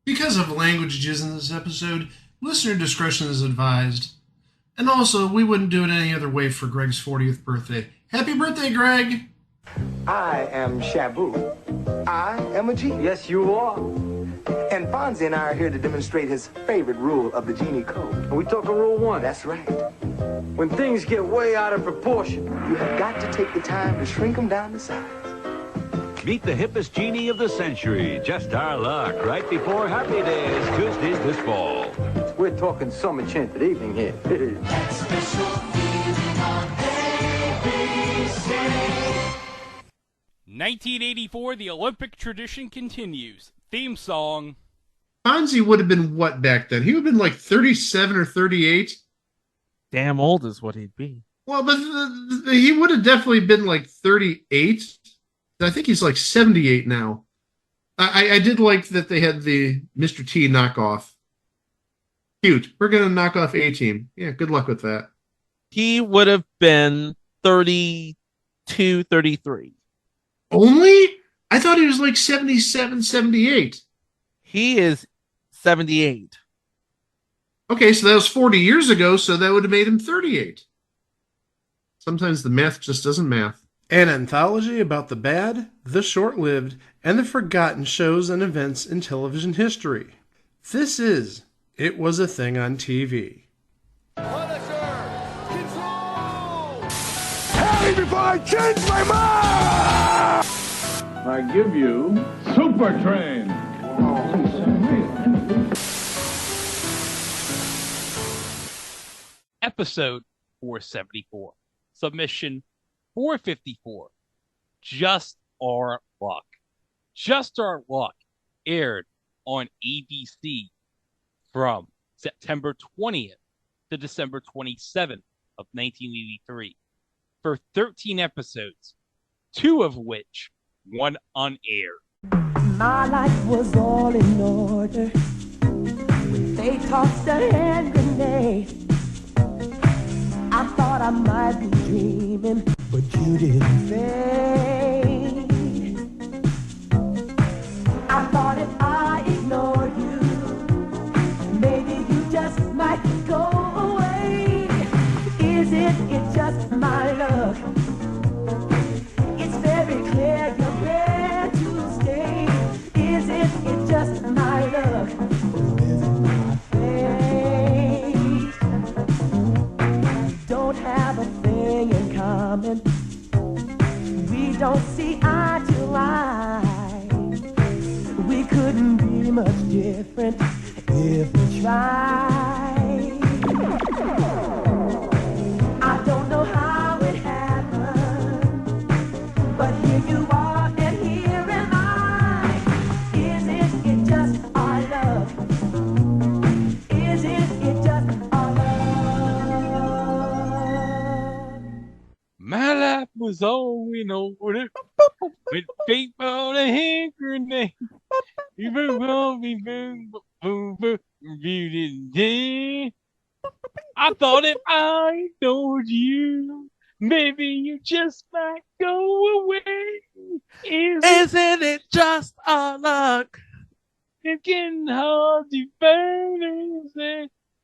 Because of language used in this episode, listener discretion is advised. And also, we wouldn't do it any other way for Greg's 40th birthday. Happy birthday, Greg! I am Shabu. I am a genie. Yes, you are. And Fonzie and I are here to demonstrate his favorite rule of the genie code. And we talking rule one. That's right. When things get way out of proportion, You have got to take the time to shrink them down to size. Meet the hippest genie of the century. Just our luck. Right before Happy Days, Tuesdays this fall. we're talking some enchanted evening here. 1984, the Olympic tradition continues. Theme song. Fonzie would have been what back then? He would have been like 37 or 38. Damn old is what he'd be. Well, but he would have definitely been like 38. I think he's like 78 now. I did like that they had the Mr. T knockoff. Cute. We're going to knock off A-Team. Yeah, good luck with that. He would have been 32, 33. Only? I thought he was like 77, 78. He is 78. Okay, so that was 40 years ago, so that would have made him 38. Sometimes the math just doesn't math. An anthology about the bad, the short-lived, and the forgotten shows and events in television history. This is It Was a Thing on TV. Harry, before I change my mind! I give you Super Train. Episode 474. Submission 454. Just Our Luck. Just Our Luck aired on ABC from September 20th to December 27th of 1983 for 13 episodes, 2 of which went unaired. My life was all in order when they tossed a hand grenade. I thought I might be dreaming, but you didn't fade. I thought if I ignored you, maybe you just might go away. Is it just my luck? It's very clear you're there to stay. Is it just my luck? Living my fate. Don't have a thing in common. We don't see eye to eye. We couldn't be much different if we tried. I don't know how it happened, but here you are and here am I. Is it just our love? Is it just our love? My life was all in order with fate on a hand grenade. You boom, boom, boom, boom, beauty. I thought if I ignored you, maybe you just might go away. Isn't it just our luck? It's getting hard to find.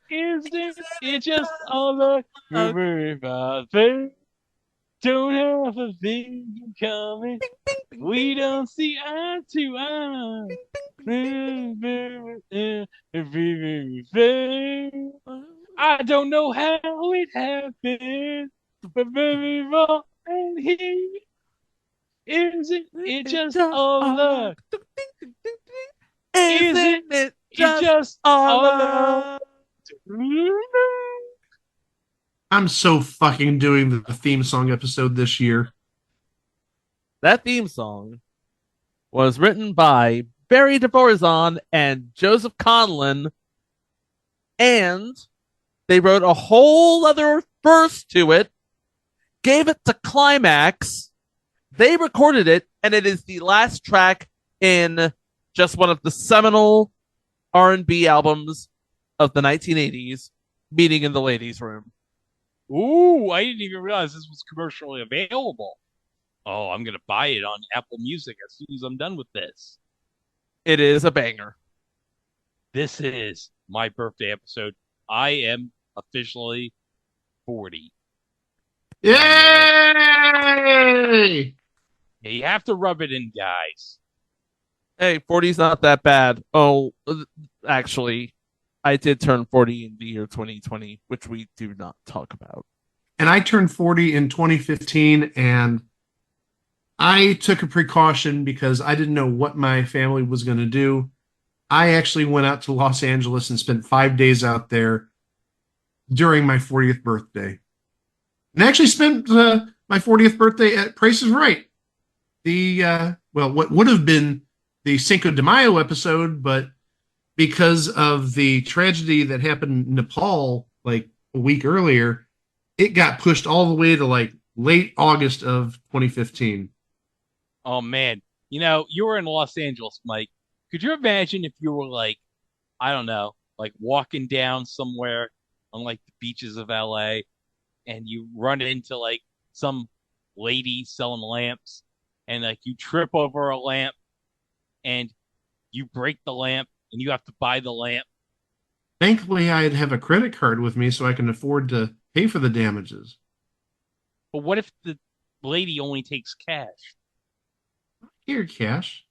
Isn't it just our luck? Worry about things. Don't have a thing coming. We don't see eye to eye. I don't know how it happened, but baby, and he isn't it just all luck? Isn't it Just just all our luck? luck? I'm so fucking doing the theme song episode this year. That theme song was written by Barry DeVorzon and Joseph Conlon, and they wrote a whole other verse to it, gave it to Climax, they recorded it, and it is the last track in just one of the seminal R&B albums of the 1980s, Meeting in the Ladies' Room. Ooh, I didn't even realize this was commercially available. Oh, I'm going to buy it on Apple Music as soon as I'm done with this. It is a banger. This is my birthday episode. I am officially 40. Yay! Yeah, you have to rub it in, guys. Hey, 40's not that bad. Oh, actually, I did turn 40 in the year 2020, which we do not talk about. And I turned 40 in 2015, and I took a precaution because I didn't know what my family was going to do. I actually went out to Los Angeles and spent 5 days out there during my 40th birthday. And actually spent my 40th birthday at Price is Right. What would have been the Cinco de Mayo episode, but because of the tragedy that happened in Nepal like a week earlier, it got pushed all the way to like late August of 2015. Oh, man. You know, you were in Los Angeles, Mike. Could you imagine if you were like, I don't know, like walking down somewhere on like the beaches of LA and you run into like some lady selling lamps and like you trip over a lamp and you break the lamp and you have to buy the lamp. Thankfully, I'd have a credit card with me so I can afford to pay for the damages. But what if the lady only takes cash? Here, cash.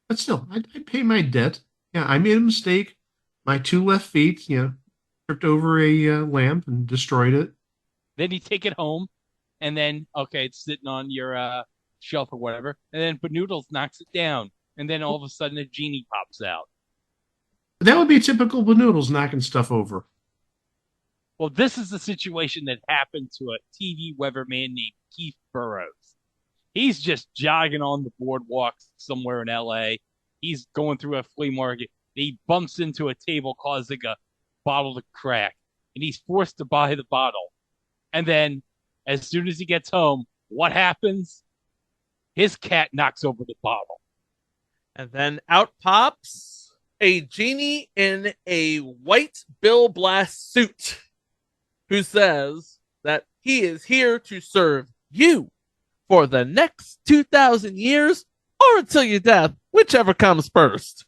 But still, I'd pay my debt. Yeah, I made a mistake. My 2 left feet, tripped over a lamp and destroyed it. Then you take it home and then, okay, it's sitting on your shelf or whatever. And then Benoodles knocks it down. And then all of a sudden a genie pops out. That would be typical Benoodles knocking stuff over. Well, this is the situation that happened to a TV weatherman named Keith Burrows. He's just jogging on the boardwalk somewhere in LA. He's going through a flea market. He bumps into a table causing a bottle to crack. And he's forced to buy the bottle. And then, as soon as he gets home, what happens? His cat knocks over the bottle. And then out pops a genie in a white Bill Blass suit who says that he is here to serve you for the next 2,000 years or until your death, whichever comes first.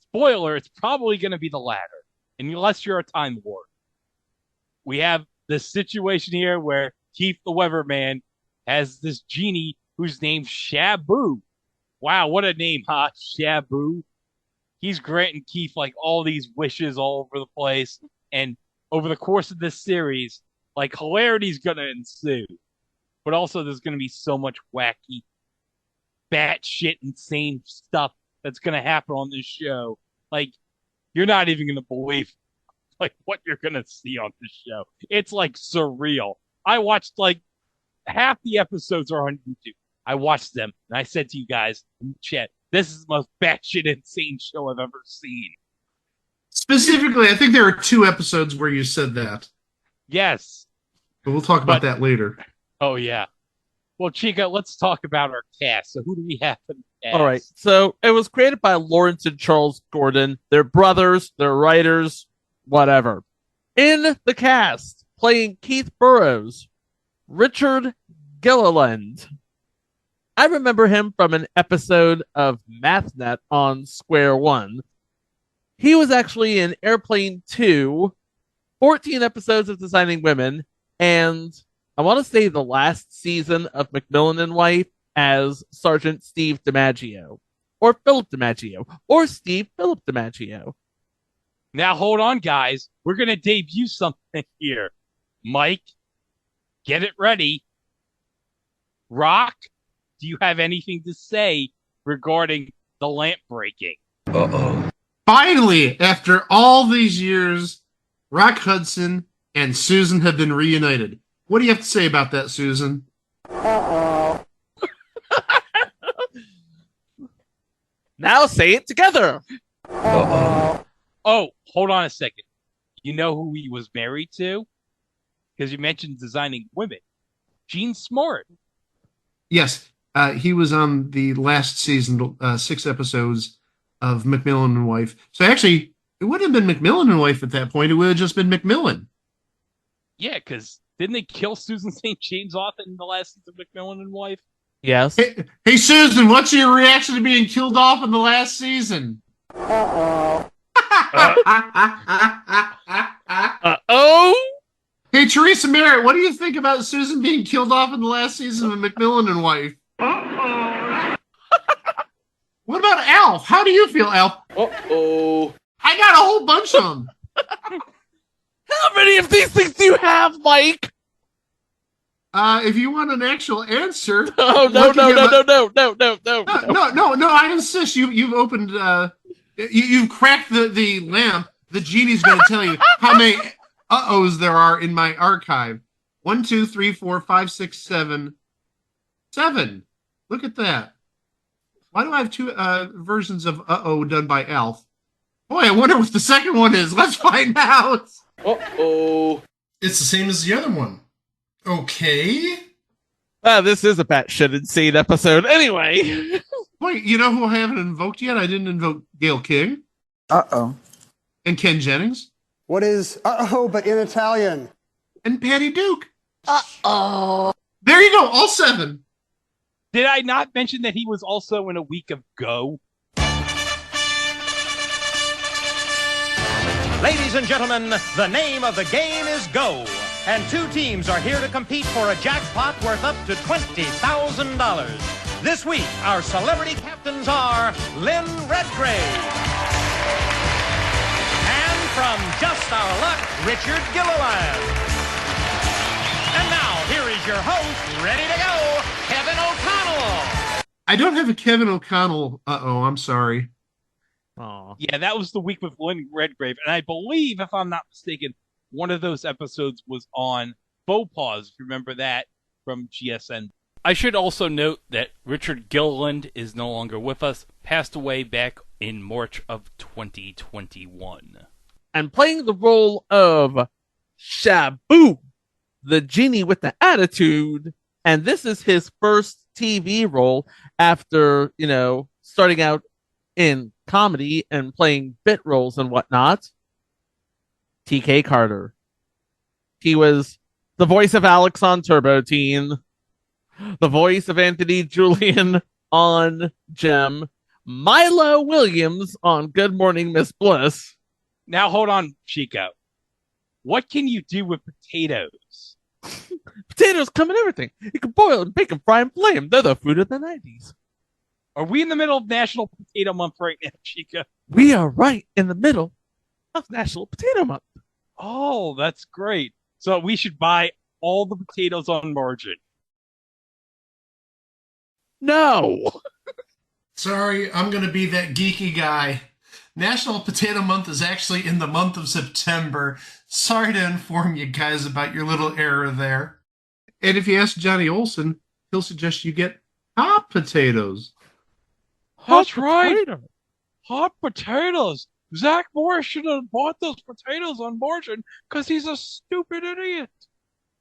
Spoiler, it's probably going to be the latter, unless you're a Time Lord. We have this situation here where Keith the Weatherman has this genie whose name's Shabu. Wow, what a name, huh? Shabu. He's granting Keith like all these wishes all over the place. And over the course of this series, like hilarity's going to ensue. But also there's going to be so much wacky, batshit insane stuff that's going to happen on this show. Like, you're not even going to believe like what you're going to see on this show. It's like surreal. I watched like half the episodes are on YouTube. I watched them and I said to you guys in the chat, this is the most batshit insane show I've ever seen. Specifically, I think there are 2 episodes where you said that. Yes. But we'll talk about that later. Oh, yeah. Well, Chica, let's talk about our cast. So who do we have in the cast? All right. So it was created by Lawrence and Charles Gordon. They're brothers. They're writers. Whatever. In the cast, playing Keith Burrows, Richard Gilliland. I remember him from an episode of MathNet on Square One. He was actually in Airplane 2, 14 episodes of Designing Women, and I want to say the last season of Macmillan and Wife as Sergeant Steve DiMaggio, or Philip DiMaggio, or Steve Philip DiMaggio. Now, hold on, guys. We're going to debut something here. Mike, get it ready. Rock, do you have anything to say regarding the lamp breaking? Uh-oh. Finally, after all these years, Rock Hudson and Susan have been reunited. What do you have to say about that, Susan? Now say it together. Uh-oh. Oh, hold on a second. You know who he was married to? Because you mentioned Designing Women. Gene Smart. Yes, he was on the last season, 6 episodes of Macmillan and Wife. So actually, it wouldn't have been Macmillan and Wife at that point. It would have just been Macmillan. Yeah, because didn't they kill Susan St. James off in the last season of Macmillan and Wife? Yes. Hey, Susan, what's your reaction to being killed off in the last season? Uh-oh. Hey, Teresa Merritt, what do you think about Susan being killed off in the last season of Macmillan and Wife? What about Alf? How do you feel, Alf? Uh-oh. I got a whole bunch of them. How many of these things do you have, Mike? If you want an actual answer, Oh, no. I insist. You've opened. You've cracked the lamp. The genie's going to tell you how many uh-ohs there are in my archive. 1, 2, 3, 4, 5, 6, 7. 7. Look at that. Why do I have two versions of uh-oh done by Alf? Boy, I wonder what the second one is. Let's find out. Uh-oh. It's the same as the other one. Okay. This is a batshit insane episode. Anyway. Wait, you know who I haven't invoked yet? I didn't invoke Gail King. Uh-oh. And Ken Jennings. What is uh-oh but in Italian? And Patty Duke. Uh-oh. There you go, all 7. Did I not mention that he was also in a week of Go? Ladies and gentlemen, the name of the game is Go. And 2 teams are here to compete for a jackpot worth up to $20,000. This week, our celebrity captains are Lynn Redgrave. And from Just Our Luck, Richard Gilliland. And now, here is your host, ready to go, Kevin O'Connell. I don't have a Kevin O'Connell. Uh-oh, I'm sorry. Aw. Yeah, that was the week with Lynn Redgrave. And I believe, if I'm not mistaken, one of those episodes was on Beaupause, if you remember that, from GSN. I should also note that Richard Gilliland is no longer with us, passed away back in March of 2021. And playing the role of Shabu, the genie with the attitude, and this is his first TV role after, starting out in comedy and playing bit roles and whatnot. TK Carter. He was the voice of Alex on Turbo Teen, the voice of Anthony Julian on Gem, Milo Williams on Good Morning Miss Bliss. Now, hold on, Chico. What can you do with potatoes? Potatoes come in everything. You can boil them, bake them, fry them, flay them. They're the food of the 90s. Are we in the middle of National Potato Month right now, Chico? We are right in the middle of National Potato Month. Oh, that's great. So we should buy all the potatoes on margin. No. Sorry, I'm going to be that geeky guy. National Potato Month is actually in the month of September. Sorry to inform you guys about your little error there. And if you ask Johnny Olson, he'll suggest you get hot potatoes. That's right. Hot potatoes. Zach Morris should have bought those potatoes on margin because he's a stupid idiot.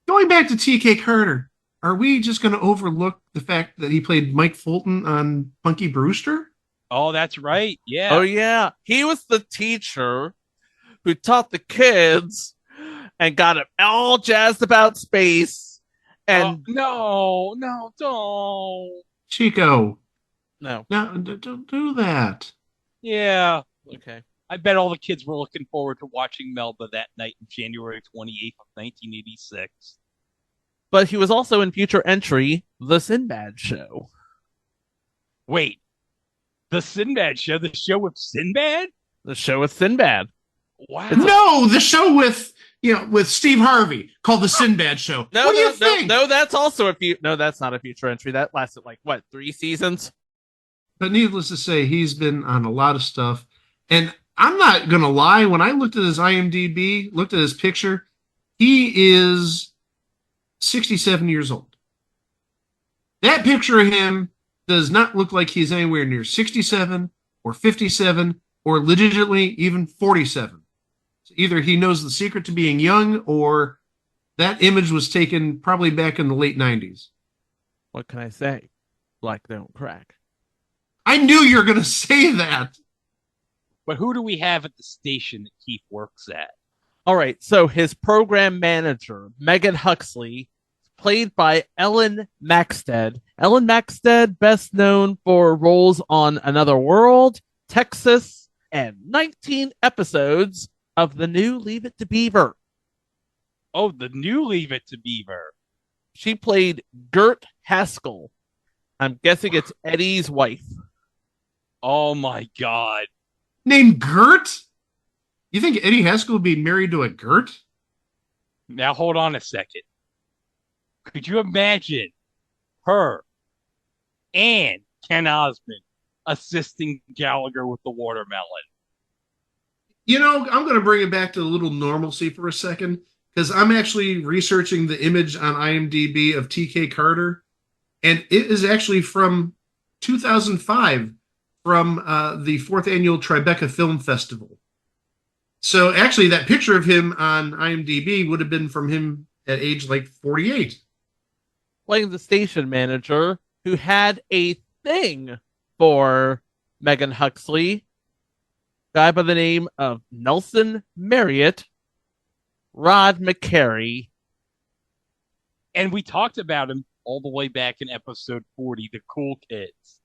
Going back to TK Carter, are we just going to overlook the fact that he played Mike Fulton on Punky Brewster? Oh, that's right. Yeah. Oh, yeah. He was the teacher who taught the kids and got them all jazzed about space. And no, don't. Chico. No, don't do that. Yeah. Okay. I bet all the kids were looking forward to watching Melba that night on January 28th of 1986. But he was also in future entry, The Sinbad Show. Wait. The Sinbad Show? The show with Sinbad? The show with Sinbad. Wow. No, the show with Steve Harvey called The Sinbad Show. No, what do you think? No, that's also no, that's not a future entry. That lasted 3 seasons? But needless to say, he's been on a lot of stuff. And I'm not going to lie, when I looked at his IMDb, looked at his picture, he is 67 years old. That picture of him does not look like he's anywhere near 67 or 57 or legitimately even 47. So either he knows the secret to being young or that image was taken probably back in the late 90s. What can I say? Black don't crack. I knew you were going to say that. But who do we have at the station that Keith works at? All right, so his program manager, Megan Huxley, played by Ellen Maxted. Ellen Maxted, best known for roles on Another World, Texas, and 19 episodes of the new Leave It to Beaver. Oh, the new Leave It to Beaver. She played Gert Haskell. I'm guessing it's Eddie's wife. Oh my God. Named Gert? You think Eddie Haskell would be married to a Gert? Now hold on a second. Could you imagine her and Ken Osmond assisting Gallagher with the watermelon? You know, I'm going to bring it back to a little normalcy for a second, because I'm actually researching the image on IMDb of T.K. Carter, and it is actually from 2005, from the 4th Annual Tribeca Film Festival. So actually, that picture of him on IMDb would have been from him at age like 48. Playing the station manager who had a thing for Megan Huxley, guy by the name of Nelson Marriott, Rod McCary. And we talked about him all the way back in episode 40, The Cool Kids.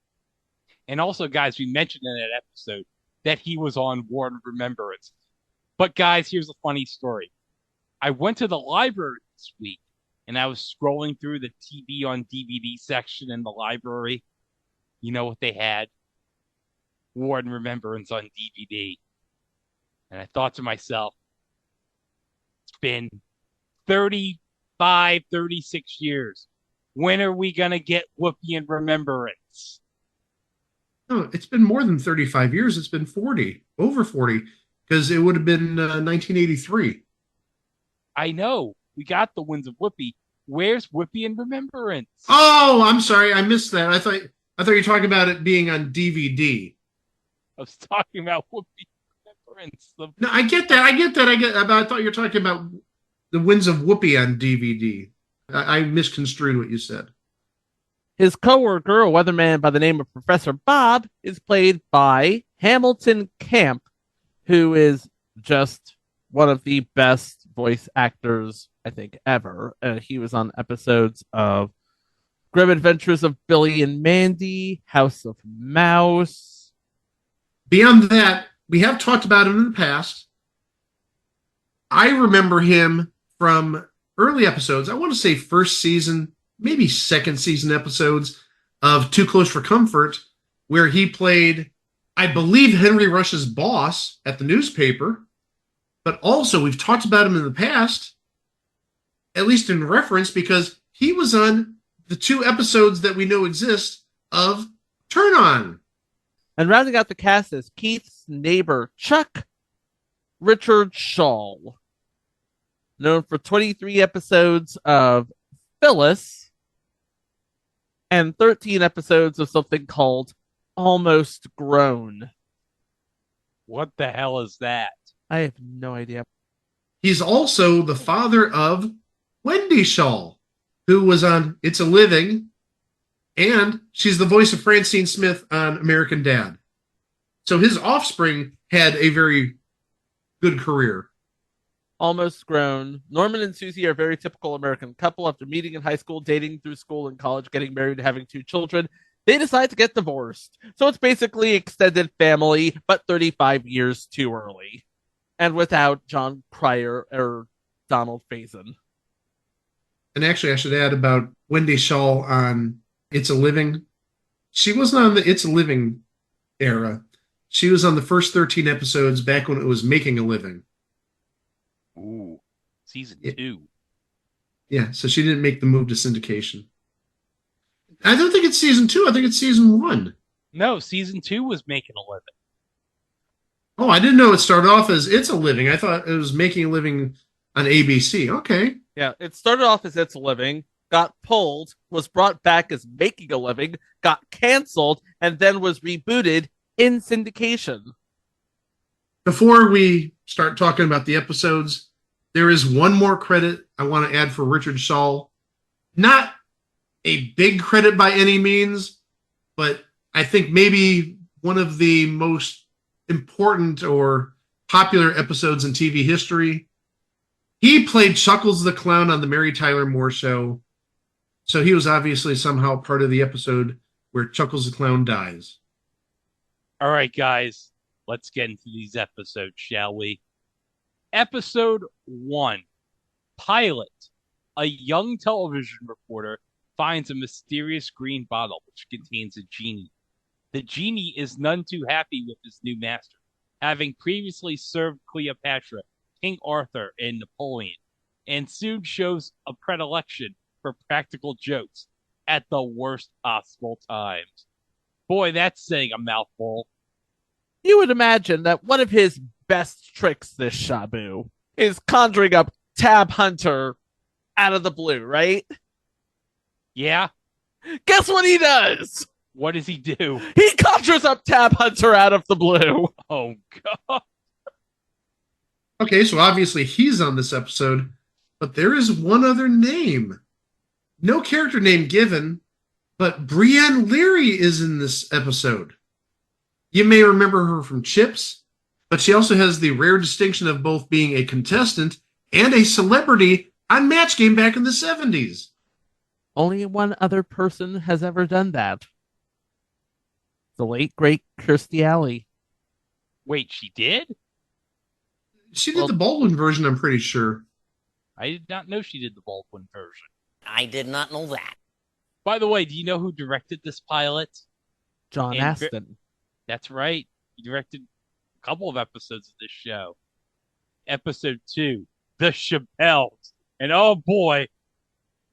And also, guys, we mentioned in that episode that he was on War of Remembrance. But guys, here's a funny story. I went to the library this week, and I was scrolling through the TV on DVD section in the library. You know what they had? War and Remembrance on DVD. And I thought to myself, it's been 35, 36 years. When are we going to get Whoopi and Remembrance? No, it's been more than 35 years. It's been 40, over 40, because it would have been 1983. I know. We got the Winds of Whoopi. Where's Whoopi and Remembrance? Oh, I'm sorry. I missed that. I thought you were talking about it being on DVD. I was talking about Whoopi and Remembrance. No, I get that. I thought you were talking about the Winds of Whoopi on DVD. I misconstrued what you said. His coworker, a weatherman by the name of Professor Bob, is played by Hamilton Camp, who is just one of the best voice actors, I think, ever. He was on episodes of Grim Adventures of Billy and Mandy, House of Mouse. Beyond that, we have talked about him in the past. I remember him from early episodes. I want to say first season, maybe second season episodes of Too Close for Comfort, where he played, I believe, Henry Rush's boss at the newspaper. But also, we've talked about him in the past, at least in reference, because he was on the 2 episodes that we know exist of Turn On. And rounding out the cast is Keith's neighbor, Chuck Richard Shaw, known for 23 episodes of Phyllis and 13 episodes of something called Almost Grown. What the hell is that? I have no idea. He's also the father of Wendy Shaw, who was on It's a Living, and she's the voice of Francine Smith on American Dad. So his offspring had a very good career. Almost Grown. Norman and Susie are a very typical American couple. After meeting in high school, dating through school and college, getting married, and having 2 children, they decide to get divorced. So it's basically extended family, but 35 years too early. And without John Cryer or Donald Faison. And actually, I should add about Wendy Shaw on It's a Living. She wasn't on the It's a Living era. She was on the first 13 episodes back when it was making a living. Ooh, season 2. Yeah, so she didn't make the move to syndication. I don't think it's season 2. I think it's season 1. No, season 2 was making a living. Oh, I didn't know it started off as It's a Living. I thought it was making a living on ABC. Okay. Yeah, it started off as It's a Living, got pulled, was brought back as Making a Living, got canceled, and then was rebooted in syndication. Before we start talking about the episodes, there is one more credit I want to add for Richard Shaw. Not a big credit by any means, but I think maybe one of the most important or popular episodes in TV history. He played Chuckles the Clown on the Mary Tyler Moore Show. So he was obviously somehow part of the episode where Chuckles the Clown dies. All right, guys. let's get into these episodes, shall we? Episode 1, Pilot. A young television reporter finds a mysterious green bottle which contains a genie. The genie is none too happy with his new master, having previously served Cleopatra, King Arthur, and Napoleon, and soon shows a predilection for practical jokes at the worst possible times. Boy, that's saying a mouthful. You would imagine that one of his best tricks, this Shabu, is conjuring up Tab Hunter out of the blue, right? Yeah? Guess what he does? What does he do? He conjures up Tab Hunter out of the blue. Oh, God. Okay, so obviously he's on this episode, but there is one other name. No character name given, but Brienne Leary is in this episode. You may remember her from Chips, but she also has the rare distinction of both being a contestant and a celebrity on Match Game back in the 70s. Only one other person has ever done that. The late, great Kirstie Alley. Wait, she did? She did the Baldwin version, I'm pretty sure. I did not know she did the Baldwin version. I did not know that. By the way, do you know who directed this pilot? John Astin. That's right. He directed a couple of episodes of this show. Episode 2, The Chappelles. And oh boy,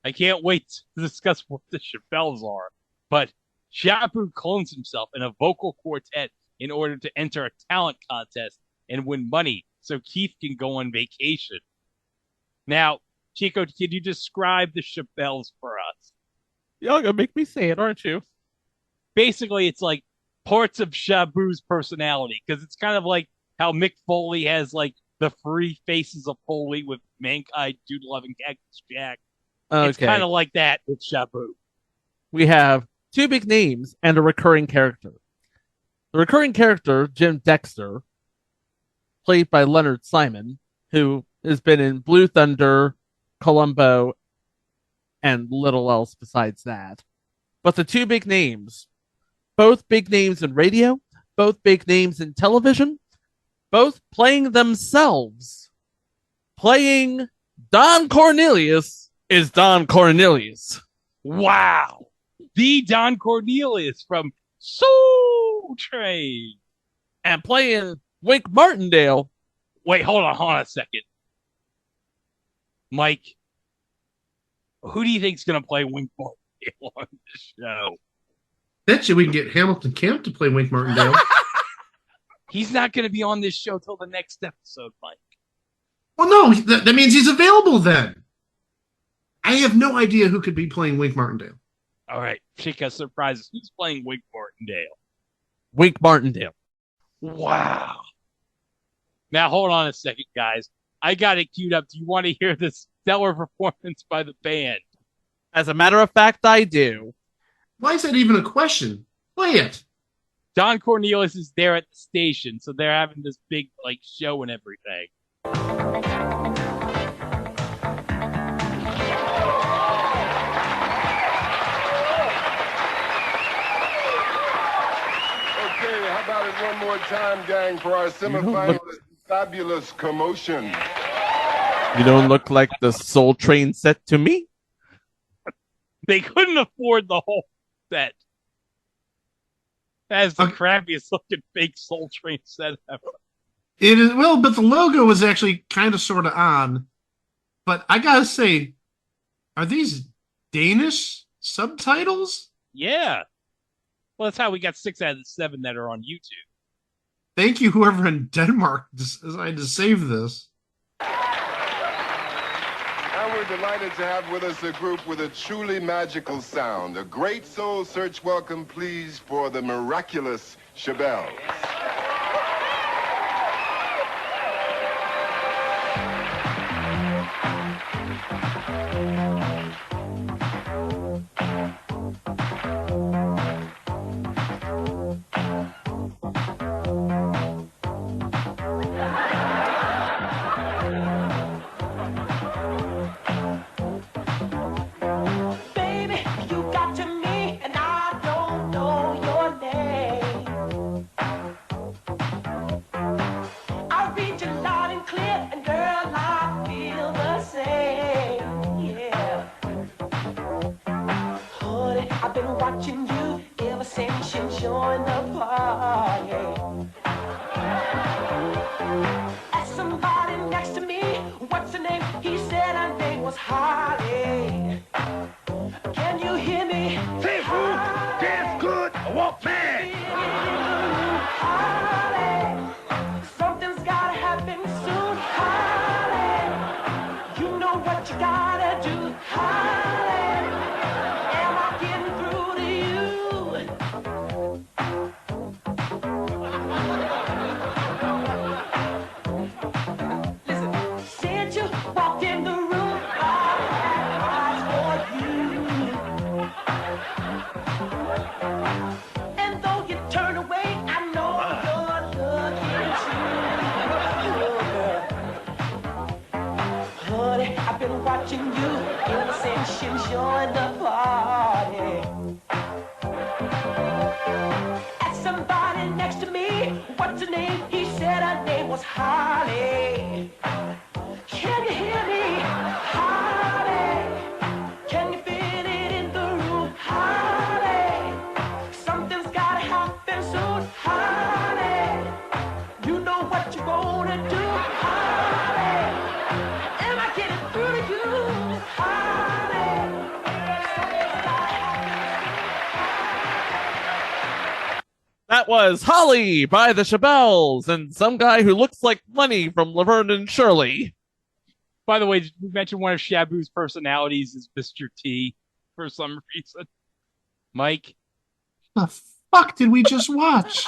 I can't wait to discuss what the Chappelles are. But Shabu clones himself in a vocal quartet in order to enter a talent contest and win money so Keith can go on vacation. Now, Chico, can you describe the Chappelles for us? You're gonna make me say it, aren't you? Basically, it's like parts of Shabu's personality, because it's kind of like how Mick Foley has like the free faces of Foley with Mankind, Dude Love, and Cactus Jack. Okay. It's kind of like that with Shabu. We have two big names and a recurring character. The recurring character, Jim Dexter, played by Leonard Simon, who has been in Blue Thunder, Columbo, and little else besides that. But the two big names, both big names in radio, both big names in television, both playing themselves. Playing Don Cornelius is Don Cornelius. Wow. The Don Cornelius from Soul Train. And playing Wink Martindale. Wait, hold on a second. Mike, who do you think's going to play Wink Martindale on this show? Bet you we can get Hamilton Camp to play Wink Martindale. He's not going to be on this show till the next episode, Mike. Well, no, that means he's available then. I have no idea who could be playing Wink Martindale. All right, Chica surprises. Who's playing Wink Martindale? Wink Martindale. Wow. Now, hold on a second, guys. I got it queued up. Do you want to hear this stellar performance by the band? As a matter of fact, I do. Why is that even a question? Play it. Don Cornelius is there at the station, so they're having this big like show and everything. Okay, how about it one more time, gang, for our semifinalist fabulous commotion. You don't look like the Soul Train set to me. They couldn't afford the whole set. That is the crappiest looking fake Soul Train set ever. It is, well, but the logo was actually kind of sort of on. But I gotta say, are these Danish subtitles? Yeah. Well, that's how we got 6 out of the 7 that are on YouTube. Thank you, whoever in Denmark decided to save this. And we're delighted to have with us a group with a truly magical sound. A great soul search welcome, please, for the miraculous Chappelles. Baby, you got to me, and I don't know your name. watching you ever since you joined the party. Ask somebody next to me, what's her name? He said her name was Holly. Can you hear me? Say, fool, dance good, I walk bad. Holly, something's gotta happen soon, Holly. You know what you gotta do, Holly. Am I getting through to you? Listen, since you walked in the room, I had eyes for you. And though you turn away, I know you're looking too. Honey, I've been watching you ever since you joined the party. Ask somebody next to me, what's her name? He said her name was Holly. Can you hear me? Holly. Can you feel it in the room? Holly. Something's gotta happen soon, Holly. You know what you're gonna do, Holly. Am I getting through to you, Holly? Something's gotta That was Holly by the Chabelles and some guy who looks like Lenny from Laverne and Shirley. By the way, did we mention one of Shabu's personalities is Mr. T for some reason? Mike? The fuck did we just watch?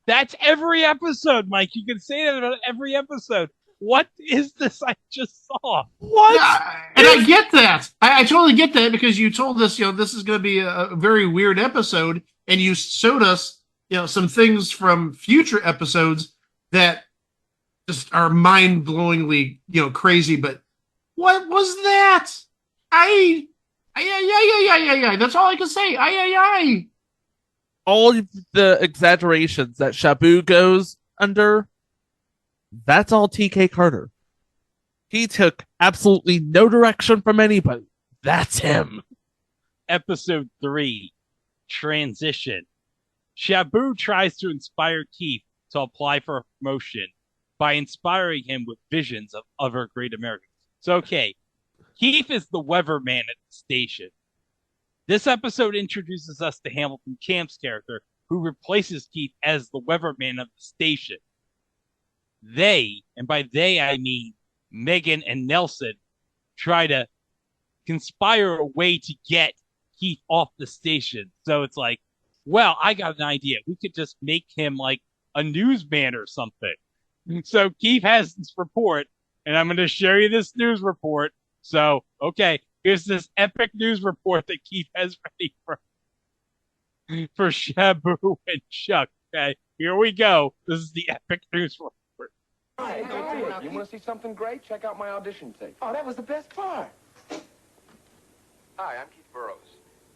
That's every episode, Mike. You can say that about every episode. What is this I just saw? What? And I get that. I totally get that because you told us, this is going to be a very weird episode, and you showed us, some things from future episodes that just are mind-blowingly, crazy. But what was that? That's all I can say. All of the exaggerations that Shabu goes under, that's all TK Carter. He took absolutely no direction from anybody. That's him. Episode 3, Transition. Shabu tries to inspire Keith to apply for a promotion by inspiring him with visions of other great Americans. So, okay, Keith is the weatherman at the station. This episode introduces us to Hamilton Camp's character, who replaces Keith as the weatherman of the station. They, and by they I mean Megan and Nelson, try to conspire a way to get Keith off the station. So it's like, well, I got an idea. We could just make him like a newsman or something. So Keith has this report, and I'm going to share you this news report. So, okay, here's this epic news report that Keith has ready for Shabu and Chuck. Okay, here we go. This is the epic news report. Hey, you want to see something great? Check out my audition tape. Oh, that was the best part. Hi, I'm Keith Burrows,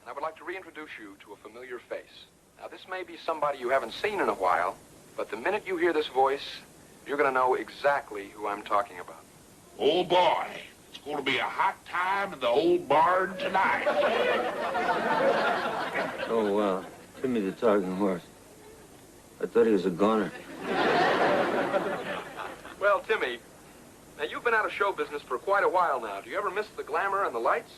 and I would like to reintroduce you to a familiar face. Now, this may be somebody you haven't seen in a while, but the minute you hear this voice, you're going to know exactly who I'm talking about. Oh, boy. It's going to be a hot time in the old barn tonight. Oh, Timmy the talking horse. I thought he was a goner. Well, Timmy, now you've been out of show business for quite a while now. Do you ever miss the glamour and the lights?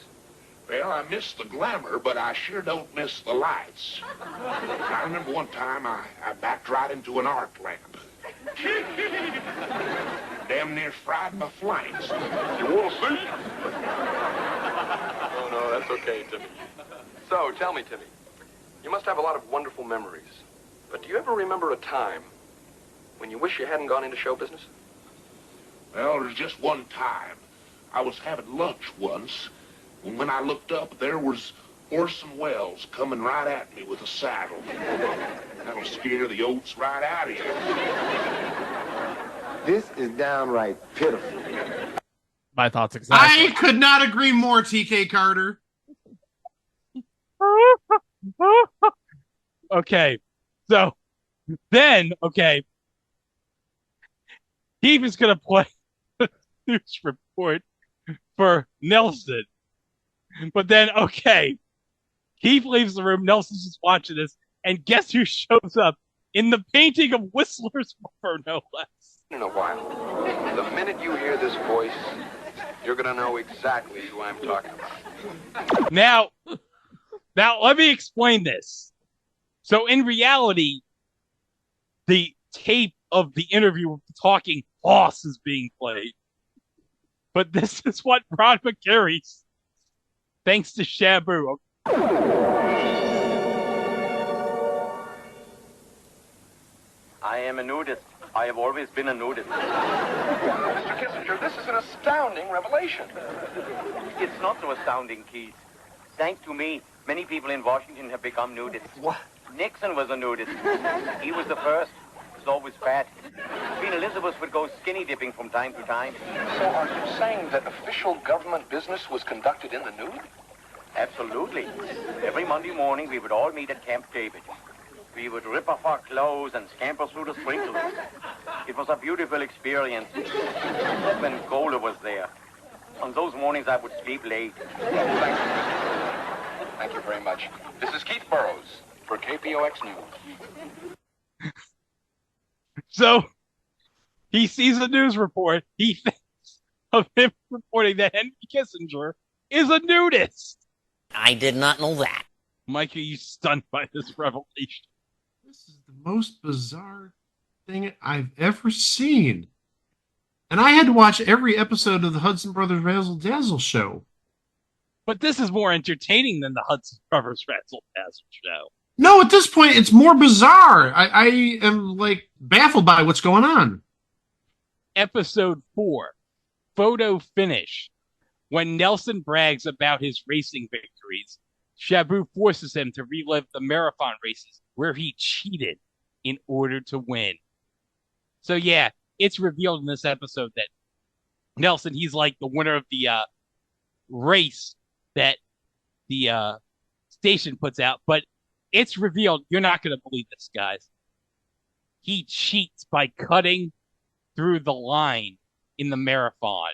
Well, I miss the glamour, but I sure don't miss the lights. I remember one time I backed right into an arc lamp. Damn near fried my flanks. You want to see? Oh, no, that's okay, Timmy. So, tell me, Timmy, you must have a lot of wonderful memories. But do you ever remember a time when you wish you hadn't gone into show business? Well, there's just one time. I was having lunch once, and when I looked up, there was Orson Welles coming right at me with a saddle. That'll scare the oats right out of you. This is downright pitiful. My thoughts exactly. I could not agree more, TK Carter. Okay, so then, okay, Steve is going to play the news report for Nelson. But then, okay, Keith leaves the room. Nelson's just watching this. And guess who shows up in the painting of Whistler's mother, no less? In a while. The minute you hear this voice, you're going to know exactly who I'm talking about. Now, let me explain this. So, in reality, the tape of the interview with the talking boss is being played. But this is what Rod McCary, thanks to Shabu. I am a nudist. I have always been a nudist. Mr. Kissinger, this is an astounding revelation. It's not so astounding, Keith. Thanks to me, many people in Washington have become nudists. What? Nixon was a nudist. He was the first. He was always fat. Queen Elizabeth would go skinny dipping from time to time. So are you saying that official government business was conducted in the nude? Absolutely. Every Monday morning, we would all meet at Camp David. We would rip off our clothes and scamper through the sprinkles. It was a beautiful experience. When Gola was there. On those mornings, I would sleep late. Thank you very much. This is Keith Burrows for KPOX News. So, he sees a news report. He thinks of him reporting that Henry Kissinger is a nudist. I did not know that. Mike, are you stunned by this revelation? This is the most bizarre thing I've ever seen. And I had to watch every episode of the Hudson Brothers Razzle Dazzle show. But this is more entertaining than the Hudson Brothers Razzle Dazzle show. No, at this point, it's more bizarre. I am, like, baffled by what's going on. Episode 4, photo finish. When Nelson brags about his racing victories, Shabu forces him to relive the marathon races where he cheated in order to win. So yeah, it's revealed in this episode that Nelson, he's like the winner of the race that the station puts out, but it's revealed, you're not going to believe this, guys. He cheats by cutting through the line in the marathon.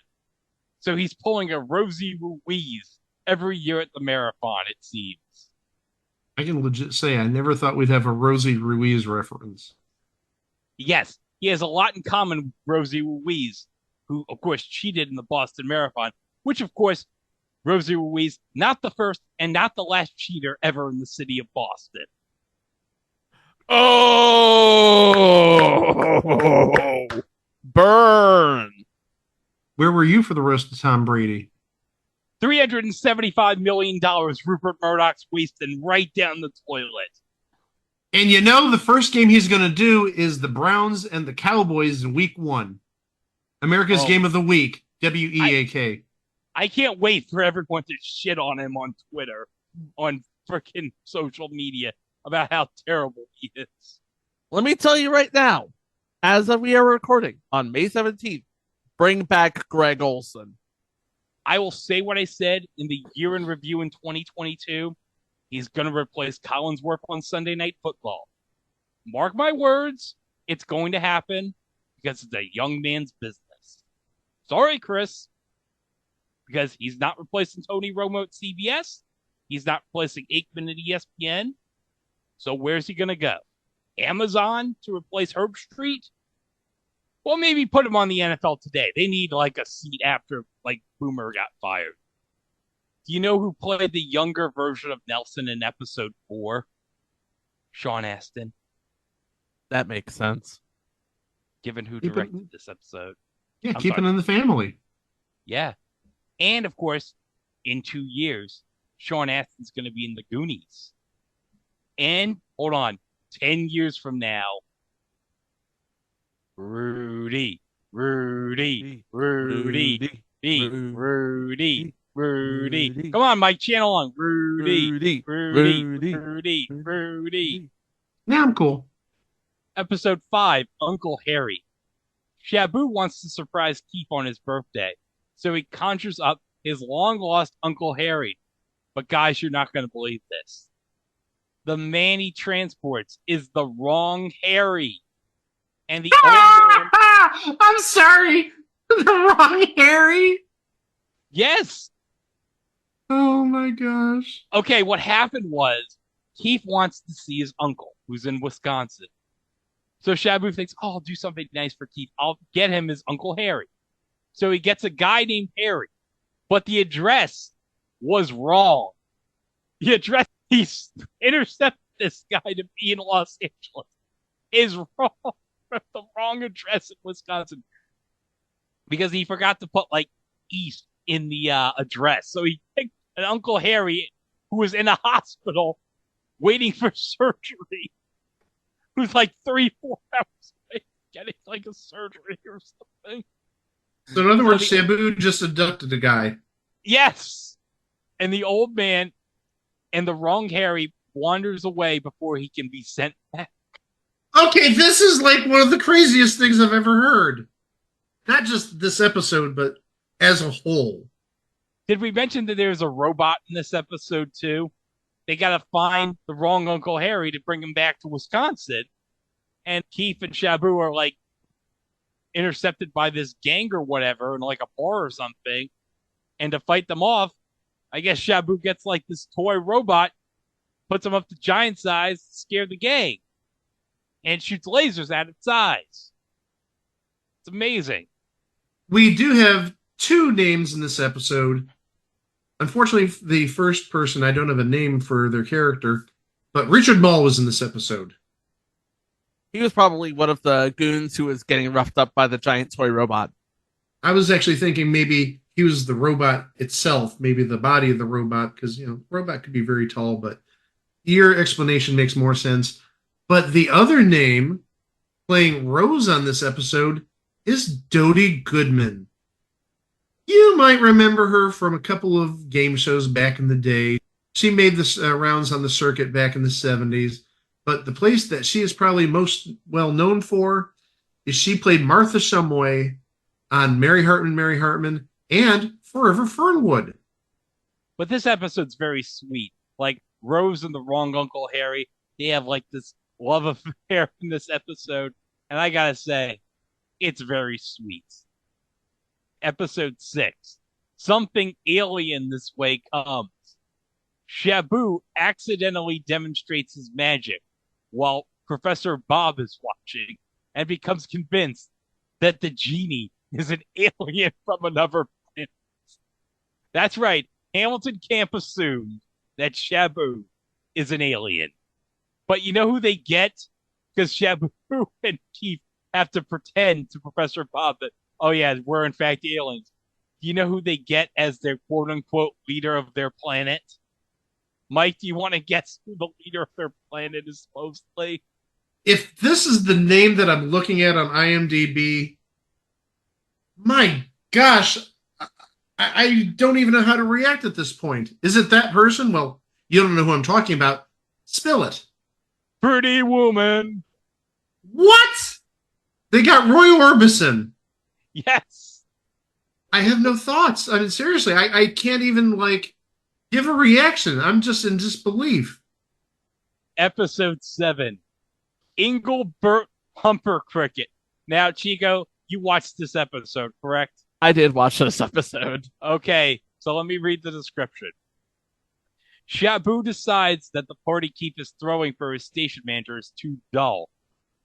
So he's pulling a Rosie Ruiz every year at the marathon, it seems. I can legit say I never thought we'd have a Rosie Ruiz reference. Yes, he has a lot in common with Rosie Ruiz, who, of course, cheated in the Boston Marathon, which, of course, Rosie Ruiz, not the first and not the last cheater ever in the city of Boston. Oh! Burn! Where were you for the roast of Tom Brady? $375 million Rupert Murdoch's wasting right down the toilet. And you know the first game he's going to do is the Browns and the Cowboys in week 1. America's Game of the Week, WEAK. I can't wait for everyone to shit on him on Twitter, on freaking social media, about how terrible he is. Let me tell you right now, as of we are recording on May 17th, bring back Greg Olson. I will say what I said in the year in review in 2022. He's going to replace Collinsworth on Sunday Night Football. Mark my words, it's going to happen because it's a young man's business. Sorry, Chris, because he's not replacing Tony Romo at CBS. He's not replacing Aikman at ESPN. So where's he going to go? Amazon to replace Herb Street? Well, maybe put him on the NFL Today. They need like a seat after like Boomer got fired. Do you know who played the younger version of Nelson in episode 4? Sean Astin. That makes sense. Given who directed this episode. Yeah, keep it in the family. Yeah. And of course, in 2 years, Sean Astin's going to be in the Goonies. And, hold on, 10 years from now, Rudy. Come on, Mike, channel on. Rudy. Now I'm cool. Episode 5, Uncle Harry. Shabu wants to surprise Keith on his birthday, so he conjures up his long-lost Uncle Harry. But guys, you're not going to believe this. The man he transports is the wrong Harry. And the old man... I'm sorry. The wrong Harry? Yes. Oh my gosh. Okay, what happened was Keith wants to see his uncle, who's in Wisconsin. So Shabu thinks, oh, I'll do something nice for Keith. I'll get him his Uncle Harry. So he gets a guy named Harry, but the address was wrong. The address he's intercepted this guy to be in Los Angeles is wrong. The wrong address in Wisconsin because he forgot to put like East in the address. So he picked an Uncle Harry who was in a hospital waiting for surgery, who's like 3-4 hours away getting like a surgery or something. So in other words, Shabu just abducted a guy. Yes. And the old man and the wrong Harry wanders away before he can be sent back. Okay, this is like one of the craziest things I've ever heard. Not just this episode, but as a whole. Did we mention that there's a robot in this episode too? They got to find the wrong Uncle Harry to bring him back to Wisconsin. And Keith and Shabu are like intercepted by this gang or whatever in like a bar or something. And to fight them off, I guess Shabu gets like this toy robot, puts him up to giant size, to scare the gang, and shoots lasers at its eyes. It's amazing. We do have two names in this episode. Unfortunately, the first person, I don't have a name for their character, but Richard Mall was in this episode. He was probably one of the goons who was getting roughed up by the giant toy robot. I was actually thinking maybe he was the robot itself, maybe the body of the robot, because, robot could be very tall, but your explanation makes more sense. But the other name playing Rose on this episode is Dodie Goodman. You might remember her from a couple of game shows back in the day. She made the rounds on the circuit back in the 70s. But the place that she is probably most well known for is she played Martha Shumway on Mary Hartman, and Forever Fernwood. But this episode's very sweet. Like Rose and the wrong Uncle Harry, they have like this love affair in this episode. And I gotta say, it's very sweet. Episode 6. Something alien this way comes. Shabu accidentally demonstrates his magic while Professor Bob is watching and becomes convinced that the genie is an alien from another planet. That's right. Hamilton Camp assumed that Shabu is an alien. But you know who they get? Because Shabu and Keith have to pretend to Professor Bob that, oh yeah, we're in fact aliens. Do you know who they get as their quote-unquote leader of their planet? Mike, do you want to guess who the leader of their planet is supposedly? If this is the name that I'm looking at on IMDb, my gosh, I don't even know how to react at this point. Is it that person? Well, you don't know who I'm talking about. Spill it. Pretty Woman. What? They got Roy Orbison. Yes. I have no thoughts. I mean, seriously, I can't even, give a reaction. I'm just in disbelief. Episode 7. Engelbert Humper Cricket. Now, Chico, you watched this episode, correct? I did watch this episode. Okay, so let me read the description. Shabu decides that the party Keith is throwing for his station manager is too dull.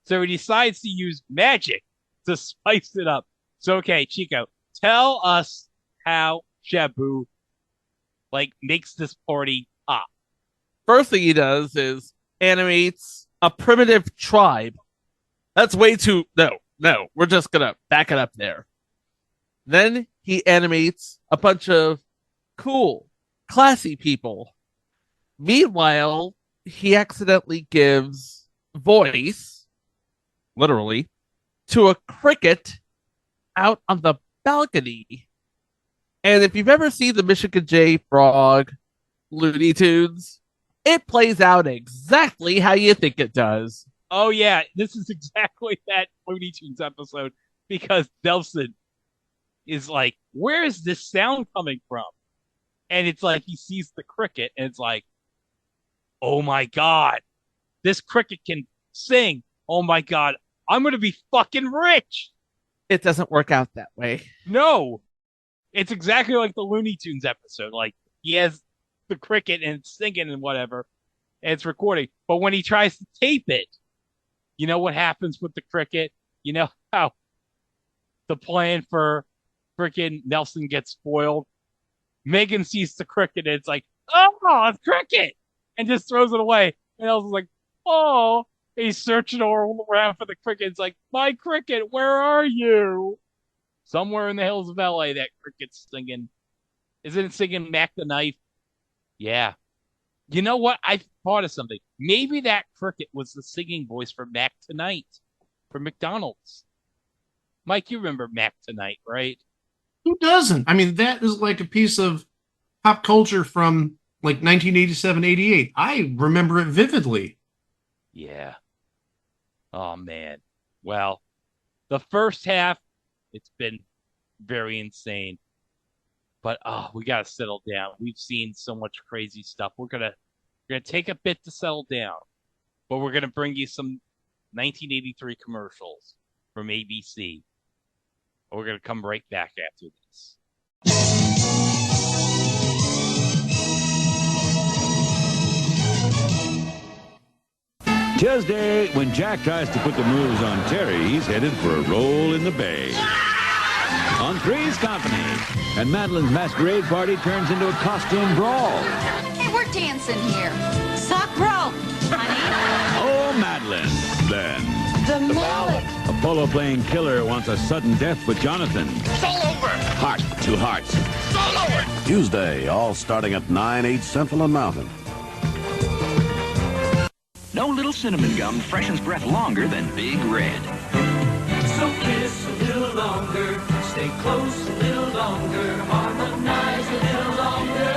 So he decides to use magic to spice it up. So, okay, Chico, tell us how Shabu, makes this party pop. First thing he does is animates a primitive tribe. That's way too... No, we're just gonna back it up there. Then he animates a bunch of cool, classy people. Meanwhile, he accidentally gives voice, literally, to a cricket out on the balcony. And if you've ever seen the Michigan J Frog Looney Tunes, it plays out exactly how you think it does. Oh, yeah, this is exactly that Looney Tunes episode because Delson is like, where is this sound coming from? And it's like he sees the cricket and it's like, oh my God, this cricket can sing. Oh my God, I'm going to be fucking rich. It doesn't work out that way. No. It's exactly like the Looney Tunes episode. Like, he has the cricket and it's singing and whatever, and it's recording. But when he tries to tape it, you know what happens with the cricket? You know how the plan for freaking Nelson gets spoiled? Megan sees the cricket and it's like, oh, it's cricket! And just throws it away. And Nelson's like, oh. He's searching all around for the cricket. It's like, my cricket, where are you? Somewhere in the hills of LA, that cricket's singing. Isn't it singing Mac the Knife? Yeah. You know what? I thought of something. Maybe that cricket was the singing voice for Mac Tonight from McDonald's. Mike, you remember Mac Tonight, right? Who doesn't? I mean, that is like a piece of pop culture from like 1987, 88. I remember it vividly. Yeah. Oh, man. Well, the first half, it's been very insane. But we gotta settle down. We've seen so much crazy stuff. We're gonna take a bit to settle down, but we're gonna bring you some 1983 commercials from ABC. We're gonna come right back after this. Tuesday, when Jack tries to put the moves on Terry, he's headed for a roll in the bay. On Three's Company, and Madeline's masquerade party turns into a costume brawl. Hey, we're dancing here. Sock rope, honey. Oh, Madeline, then. The mallet. A polo-playing killer wants a sudden death with Jonathan. It's all over. Heart to hearts. It's all over. Tuesday, all starting at 9, 8 Central and Mountain. No little cinnamon gum freshens breath longer than Big Red. So kiss a little longer, stay close a little longer, harmonize a little longer.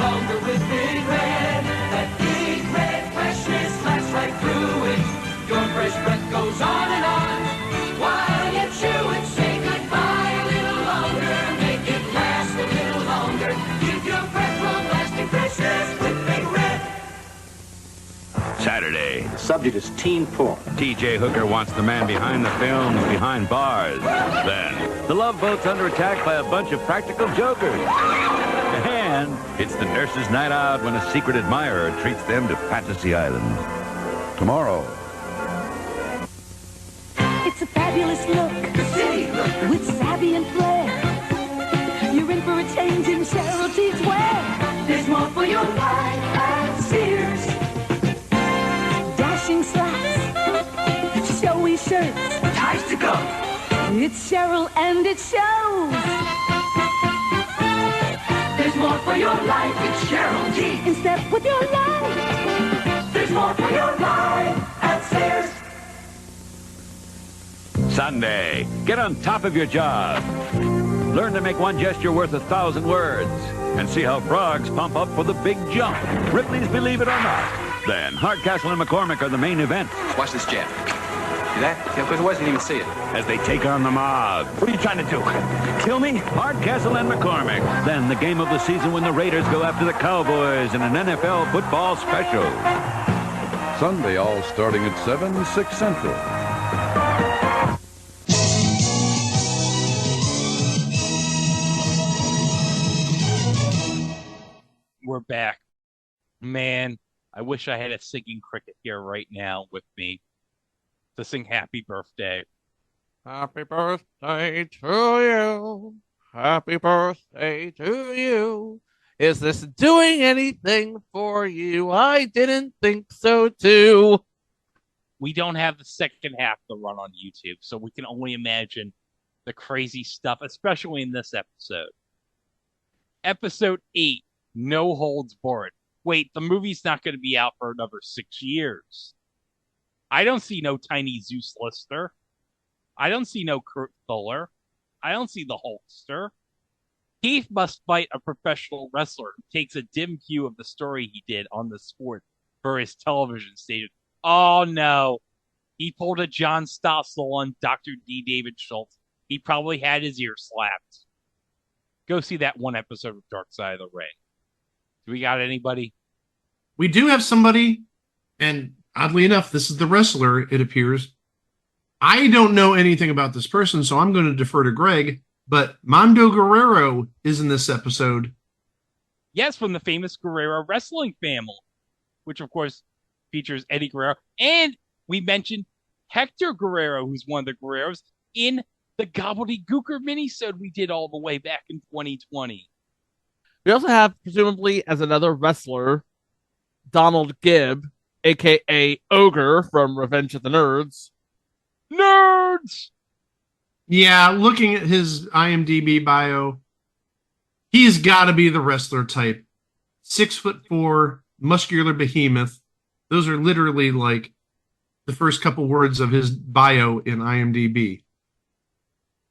Longer with Big Red. That Big Red freshness lasts right through it. Your fresh breath goes on and on. While you chew it, say goodbye a little longer. Make it last a little longer. Keep your breath from lasting freshness with Big Red. Saturday. The subject is teen porn. T.J. Hooker wants the man behind the films, behind bars. Then, the Love Boat's under attack by a bunch of practical jokers. And it's the nurse's night out when a secret admirer treats them to Fantasy Island. Tomorrow. It's a fabulous look, with savvy and flair. You're in for a change in Cheryl T's wear. There's more for your life at Sears. Dashing slacks, showy shirts, ties to go. It's Cheryl and it shows. There's more for your life, it's Cheryl T. In step with your life. There's more for your life at Sears. Sunday. Get on top of your job. Learn to make one gesture worth 1,000 words. And see how frogs pump up for the big jump. Ripley's Believe It or Not. Then, Hardcastle and McCormick are the main event. Watch this jab. See that? See how quick it was? Didn't even see it. As they take on the mob. What are you trying to do? Kill me? Hardcastle and McCormick. Then, the game of the season when the Raiders go after the Cowboys in an NFL football special. Sunday, all starting at 7, 6 Central. We're back. Man, I wish I had a singing cricket here right now with me to sing happy birthday. Happy birthday to you. Happy birthday to you. Is this doing anything for you? I didn't think so too. We don't have the second half to run on YouTube, so we can only imagine the crazy stuff, especially in this episode. Episode 8, No Holds Barred. Wait, the movie's not going to be out for another 6 years. I don't see no Tiny Zeus Lister. I don't see no Kurt Fuller. I don't see the Hulkster. Keith must fight a professional wrestler who takes a dim view of the story he did on the sport for his television station. Oh no. He pulled a John Stossel on Dr. D. David Schultz. He probably had his ear slapped. Go see that one episode of Dark Side of the Ring. Do we got anybody? We do have somebody, and oddly enough, this is the wrestler, it appears. I don't know anything about this person, so I'm going to defer to Greg But Mondo Guerrero is in this episode. Yes, from the famous Guerrero wrestling family, which of course features Eddie Guerrero. And we mentioned Hector Guerrero, who's one of the Guerreros, in the Gobbledygooker minisode we did all the way back in 2020. We also have, presumably, as another wrestler, Donald Gibb, a.k.a. Ogre from Revenge of the Nerds. Nerds! Yeah, looking at his IMDb bio, he's got to be the wrestler type. 6'4", muscular behemoth. Those are literally like the first couple words of his bio in IMDb.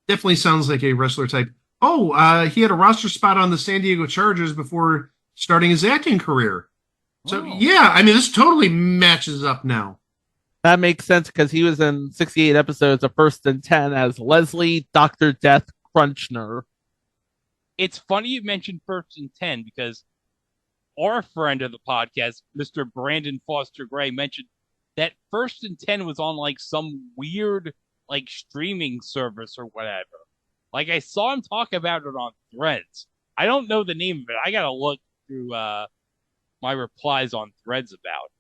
Definitely sounds like a wrestler type. Oh, he had a roster spot on the San Diego Chargers before starting his acting career. So, yeah, I mean, this totally matches up now. That makes sense because he was in 68 episodes of First and 10 as Leslie Dr. Death Crunchner. It's funny you mentioned First and 10 because our friend of the podcast, Mr. Brandon Foster Gray, mentioned that First and 10 was on like some weird like streaming service or whatever. Like I saw him talk about it on Threads. I don't know the name of it. I gotta look through my replies on Threads about it.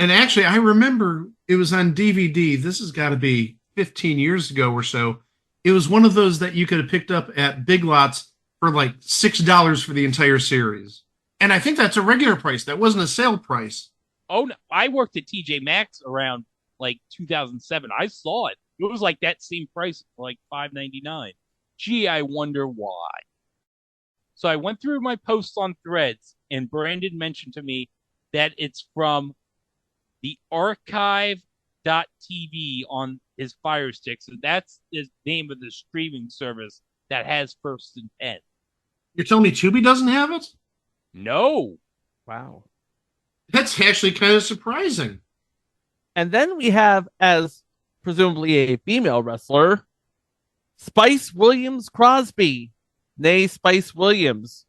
And actually, I remember it was on DVD. This has got to be 15 years ago or so. It was one of those that you could have picked up at Big Lots for like $6 for the entire series. And I think that's a regular price. That wasn't a sale price. Oh, no. I worked at TJ Maxx around like 2007. I saw it. It was like that same price, like $5.99. Gee, I wonder why. So I went through my posts on Threads, and Brandon mentioned to me that it's from the archive.tv on his Fire Stick. So that's the name of the streaming service that has First and 10. You're telling me Tubi doesn't have it? No. Wow. That's actually kind of surprising. And then we have, as presumably a female wrestler, Spice Williams Crosby, nay Spice Williams,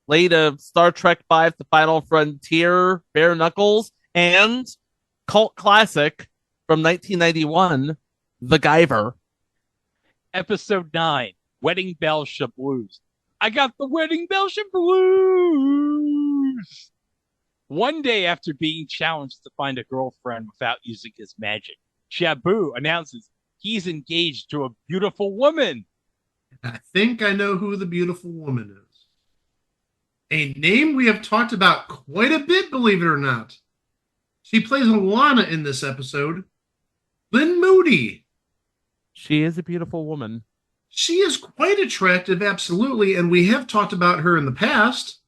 late of Star Trek V: The Final Frontier, Bare Knuckles, and cult classic from 1991, The Guyver. Episode 9, Wedding Bell Shabloos. I got the Wedding Bell Shabloos! One day after being challenged to find a girlfriend without using his magic, Shabu announces he's engaged to a beautiful woman. I think I know who the beautiful woman is. A name we have talked about quite a bit, believe it or not. She plays Alana in this episode. Lynn Moody. She is a beautiful woman. She is quite attractive, absolutely, and we have talked about her in the past.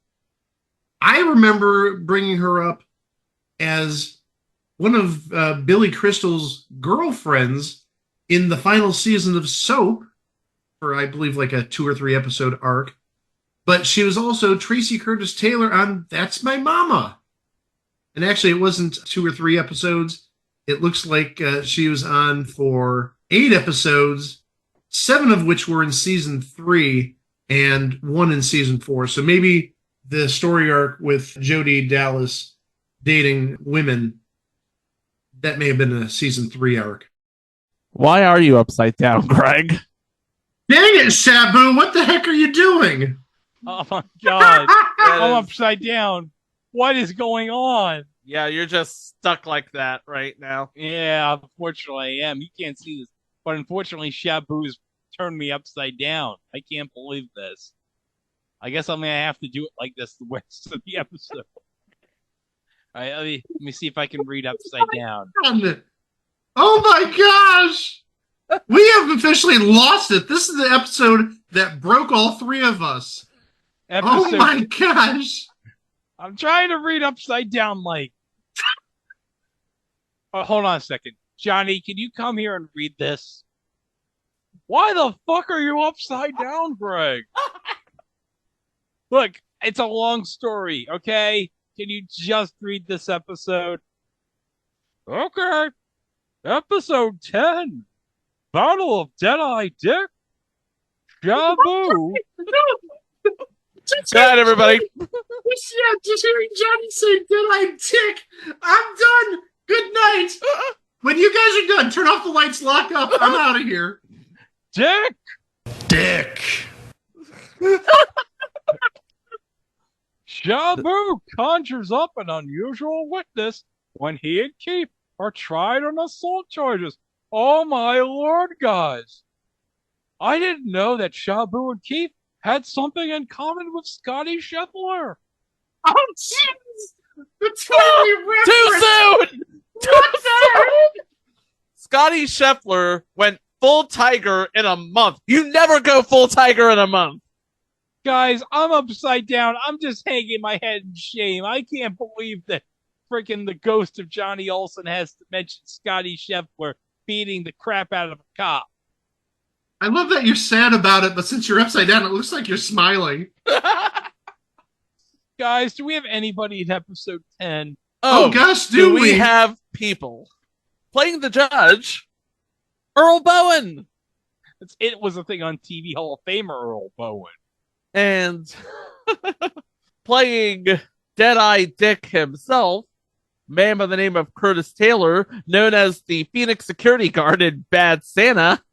I remember bringing her up as one of Billy Crystal's girlfriends in the final season of Soap for, I believe, like a 2 or 3 episode arc. But she was also Tracy Curtis Taylor on That's My Mama. And actually, it wasn't 2 or 3 episodes. It looks like she was on for 8 episodes, 7 of which were in season 3 and 1 in season 4. So maybe the story arc with Jodie Dallas dating women, that may have been a season 3 arc. Why are you upside down, Greg? Dang it, Shabu! What the heck are you doing? Oh my god. I'm upside down. What is going on? Yeah, you're just stuck like that right now. Yeah, unfortunately I am. You can't see this. But unfortunately, Shabu's turned me upside down. I can't believe this. I guess I'm going to have to do it like this the rest of the episode. All right, let me see if I can read upside down. Oh my gosh! We have officially lost it. This is the episode that broke all 3 of us. Oh my gosh! I'm trying to read upside down, Mike. Oh, hold on a second. Johnny, can you come here and read this? Why the fuck are you upside down, Greg? Look, it's a long story, okay? Can you just read this episode? Okay. Episode 10. Battle of Deadeye Dick. Shabu. Good night, everybody. Yeah, just hearing Johnny say Deadeye Dick. I'm done. Good night. When you guys are done, turn off the lights, lock up. I'm out of here. Dick! Dick. Shabu conjures up an unusual witness when he and Keith are tried on assault charges. Oh my lord, guys. I didn't know that Shabu and Keith had something in common with Scotty Scheffler. Oh, jeez! The totally Too soon! Too soon! Scotty Scheffler went full tiger in a month. You never go full tiger in a month. Guys, I'm upside down. I'm just hanging my head in shame. I can't believe that freaking the ghost of Johnny Olson has to mention Scotty Scheffler beating the crap out of a cop. I love that you're sad about it, but since you're upside down, it looks like you're smiling. Guys, do we have anybody in episode 10? Oh gosh, do we have people? Playing the judge, Earl Bowen. It was a thing on TV Hall of Famer Earl Bowen. And playing Deadeye Dick himself, man by the name of Curtis Taylor, known as the Phoenix security guard in Bad Santa,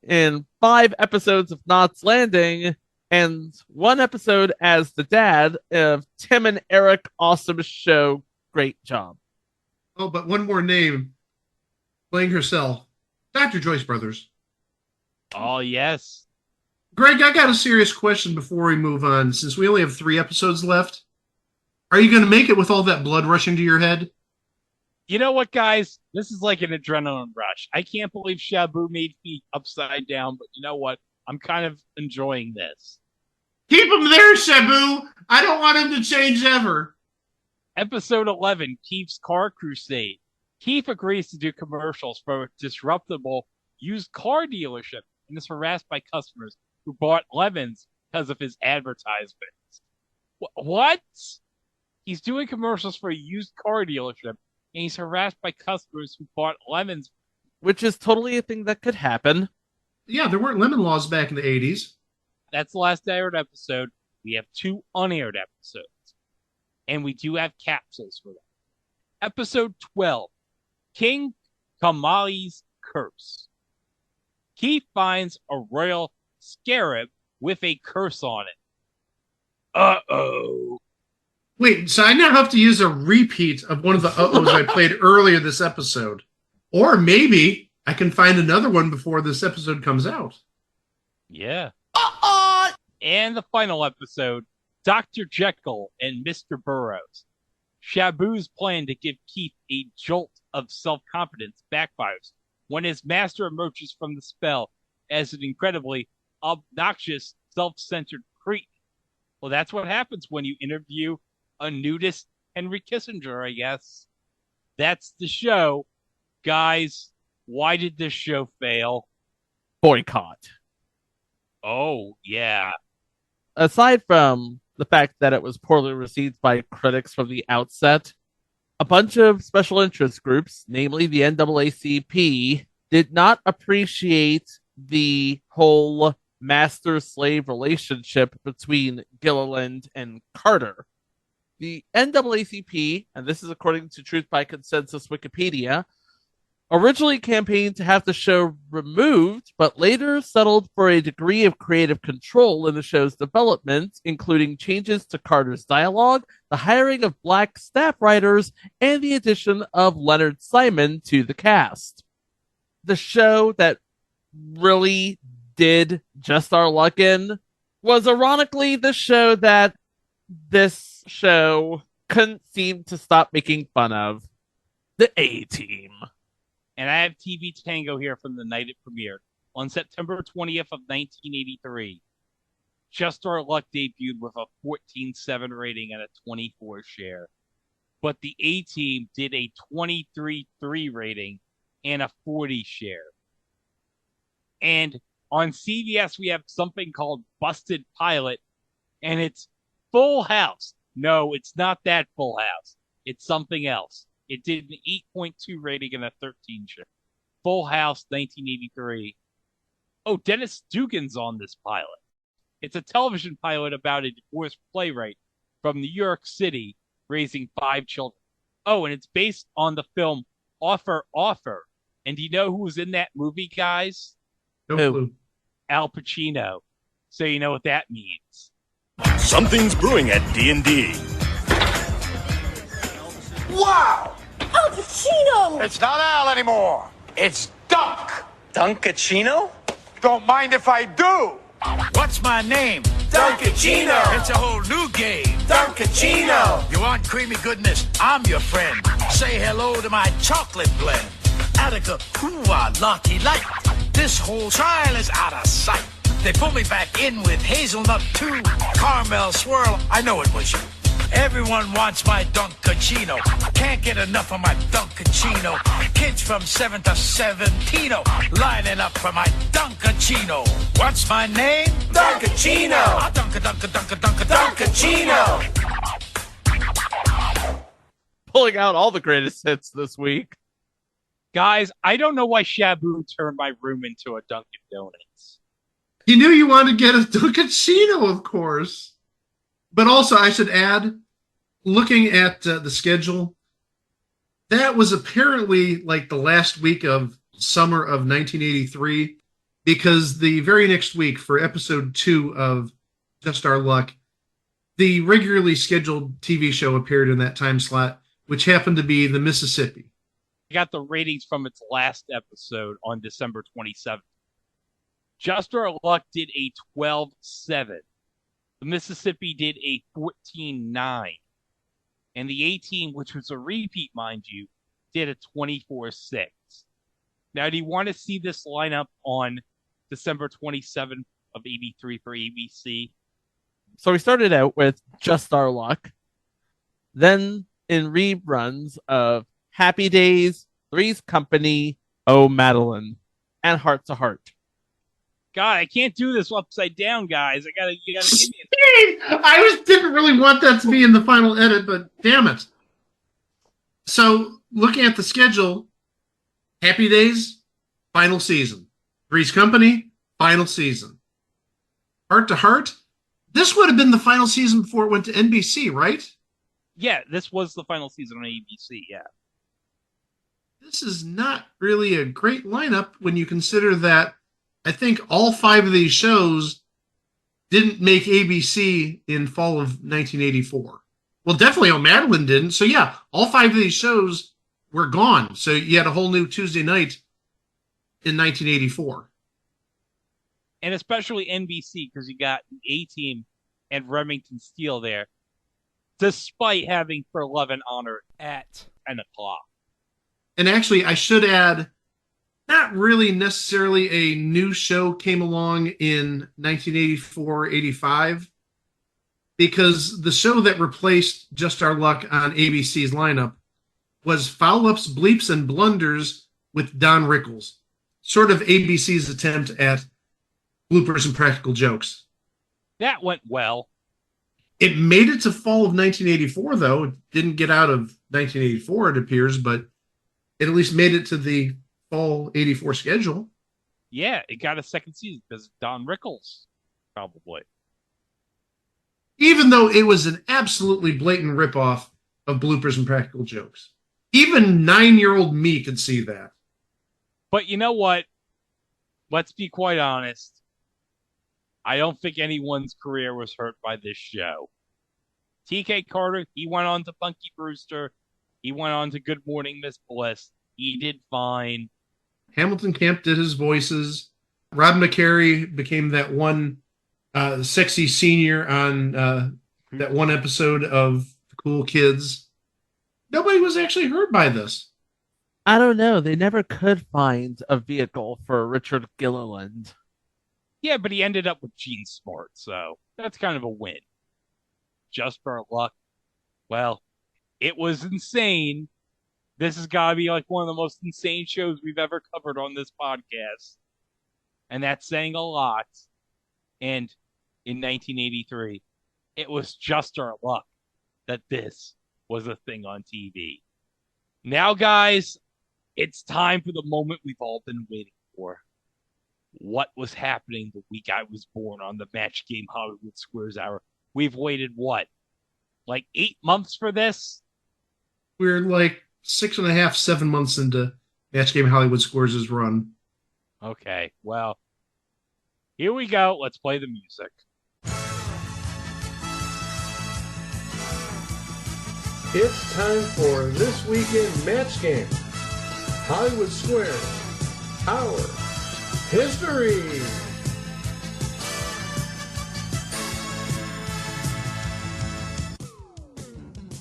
in 5 episodes of Knots Landing, and 1 episode as the dad of Tim and Eric Awesome Show. Great job. Oh, but one more name. Playing herself, Dr. Joyce Brothers. Oh, yes. Greg, I got a serious question before we move on, since we only have 3 episodes left. Are you going to make it with all that blood rushing to your head? You know what, guys? This is like an adrenaline rush. I can't believe Shabu made me upside down, but you know what? I'm kind of enjoying this. Keep him there, Shabu! I don't want him to change ever. Episode 11, Keith's Car Crusade. Keith agrees to do commercials for a disreputable used car dealership and is harassed by customers who bought lemons because of his advertisements. What? He's doing commercials for a used car dealership and he's harassed by customers who bought lemons. Which is totally a thing that could happen. Yeah, there weren't lemon laws back in the 80s. That's the last aired episode. We have 2 unaired episodes. And we do have capsules for them. Episode 12, King Kamali's Curse. Keith finds a royal scarab with a curse on it. Uh-oh. Wait, so I now have to use a repeat of one of the uh-ohs I played earlier this episode. Or maybe I can find another one before this episode comes out. Yeah. And the final episode, Dr. Jekyll and Mr. Burroughs. Shabu's plan to give Keith a jolt of self-confidence backfires when his master emerges from the spell as an incredibly obnoxious, self-centered creep. Well, that's what happens when you interview a nudist Henry Kissinger, I guess. That's the show. Guys, why did this show fail? Boycott. Oh, yeah. Aside from the fact that it was poorly received by critics from the outset, a bunch of special interest groups, namely the NAACP, did not appreciate the whole master-slave relationship between Gilliland and Carter. The NAACP, and this is according to Truth by Consensus Wikipedia, originally campaigned to have the show removed, but later settled for a degree of creative control in the show's development, including changes to Carter's dialogue, the hiring of black staff writers, and the addition of Leonard Simon to the cast. The show that really did just our luck in was ironically the show that this show couldn't seem to stop making fun of, the A-Team. And I have TV Tango here from the night it premiered on September 20th of 1983. Just Our Luck debuted with a 14.7 rating and a 24 share. But the A-Team did a 23.3 rating and a 40 share. And on CBS, we have something called Busted Pilot, and it's Full House. No, it's not that Full House. It's something else. It did an 8.2 rating and a 13 share. Full House, 1983. Oh, Dennis Dugan's on this pilot. It's a television pilot about a divorced playwright from New York City raising 5 children. Oh, and it's based on the film Offer, Offer. And do you know who was in that movie, guys? No clue. Al Pacino. So you know what that means. Something's brewing at D&D. Wow! Al Pacino! It's not Al anymore. It's Dunk. Dunkachino? Don't mind if I do. What's my name? Dunkachino. It's a whole new game. Dunkachino. You want creamy goodness? I'm your friend. Say hello to my chocolate blend. Attica, hoo-ah, lucky light. This whole trial is out of sight. They pull me back in with hazelnut too. Caramel swirl, I know it was you. Everyone wants my Dunkachino. Can't get enough of my Dunkachino. Kids from 7 to 17 lining up for my Dunkachino. What's my name? Dunkachino. Dunkachino. Pulling out all the greatest hits this week. Guys, I don't know why Shabu turned my room into a Dunkin' Donuts. He knew you wanted to get a Dunkachino, of course. But also, I should add, looking at the schedule, that was apparently like the last week of summer of 1983, because the very next week for episode 2 of Just Our Luck, the regularly scheduled TV show appeared in that time slot, which happened to be The Mississippi. I got the ratings from its last episode on December 27th. Just Our Luck did a 12-7. The Mississippi did a 14-9. And the A-Team, which was a repeat, mind you, did a 24-6. Now, do you want to see this lineup on December 27th of 83 for ABC? So we started out with Just Our Luck. Then in reruns of Happy Days, Three's Company, Oh Madeline, and Heart to Heart. God, I can't do this upside down, guys. You gotta give me I didn't really want that to be in the final edit, but damn it. So, looking at the schedule, Happy Days, final season. Three's Company, final season. Heart to Heart, this would have been the final season before it went to NBC, right? Yeah, this was the final season on ABC, yeah. This is not really a great lineup when you consider that I think all 5 of these shows didn't make ABC in fall of 1984. Well, definitely O'Madeline didn't. So, yeah, all 5 of these shows were gone. So you had a whole new Tuesday night in 1984. And especially NBC, because you got the A-Team and Remington Steele there, despite having For Love and Honor at 10 o'clock. And actually, I should add, not really necessarily a new show came along in 1984-85, because the show that replaced Just Our Luck on ABC's lineup was Foul Ups, Bleeps, and Blunders with Don Rickles, sort of ABC's attempt at bloopers and practical jokes. That went well. It made it to fall of 1984, though. It didn't get out of 1984, it appears, but it at least made it to the fall 84 schedule. Yeah, it got a second season because Don Rickles, probably. Even though it was an absolutely blatant ripoff of bloopers and practical jokes. Even 9-year-old me could see that. But you know what? Let's be quite honest. I don't think anyone's career was hurt by this show. TK Carter, he went on to Punky Brewster. He went on to Good Morning, Miss Bliss. He did fine. Hamilton Camp did his voices. Rob McCary became that one sexy senior on that one episode of The Cool Kids. Nobody was actually hurt by this. I don't know. They never could find a vehicle for Richard Gilliland. Yeah, but he ended up with Gene Smart, so that's kind of a win. Just for luck. Well, it was insane. This has got to be like one of the most insane shows we've ever covered on this podcast. And that's saying a lot. And in 1983, it was just our luck that this was a thing on TV. Now, guys, it's time for the moment we've all been waiting for. What was happening the week I was born on the Match Game Hollywood Squares Hour? We've waited, what, like 8 months for this? We're like 6.5, 7 months into Match Game Hollywood Squares' run. Okay, well, Here we go. Let's play the music. It's time for This Weekend Match Game. Hollywood Squares. Our history.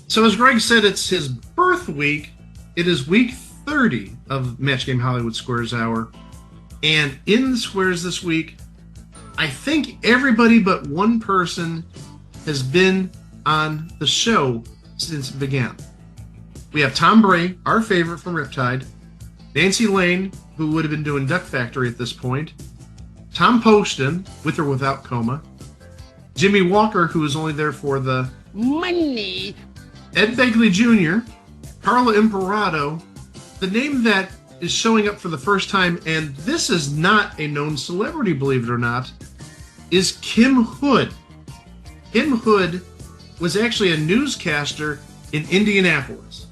So as Greg said, it's his birth week. It is week 30 of Match Game Hollywood Squares Hour. And in the squares this week, I think everybody but one person has been on the show since it began. We have Tom Bray, our favorite from Riptide, Nancy Lane, who would have been doing Duck Factory at this point, Tom Poston, with or without coma, Jimmy Walker, who was only there for the money, Ed Begley Jr., Carla Imperato, the name that is showing up for the first time, and this is not a known celebrity, believe it or not, is Kim Hood. Kim Hood was actually a newscaster in Indianapolis.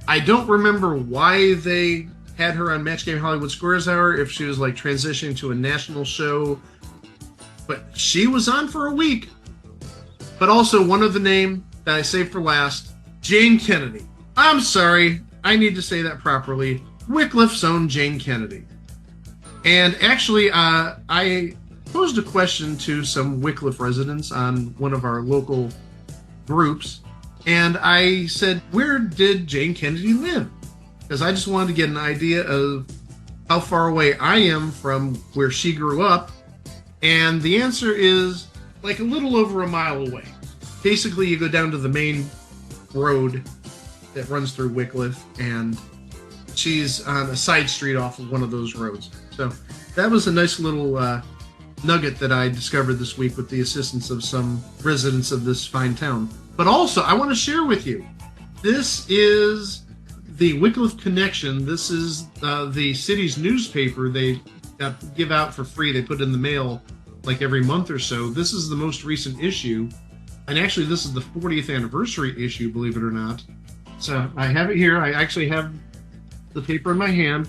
I don't remember why they had her on Match Game Hollywood Squares Hour, if she was like transitioning to a national show, but she was on for a week. But also one other name that I saved for last, Jane Kennedy. I'm sorry, I need to say that properly. Wycliffe's own Jane Kennedy. And actually, I posed a question to some Wycliffe residents on one of our local groups, and I said, where did Jane Kennedy live? Because I just wanted to get an idea of how far away I am from where she grew up, and the answer is like a little over a mile away. Basically, you go down to the main road that runs through Wycliffe, and she's on a side street off of one of those roads. So that was a nice little nugget that I discovered this week with the assistance of some residents of this fine town. But also, I want to share with you, this is the Wycliffe Connection. This is the city's newspaper they give out for free. They put in the mail like every month or so. This is the most recent issue. And actually, this is the 40th anniversary issue, believe it or not. So I have it here. I actually have the paper in my hand.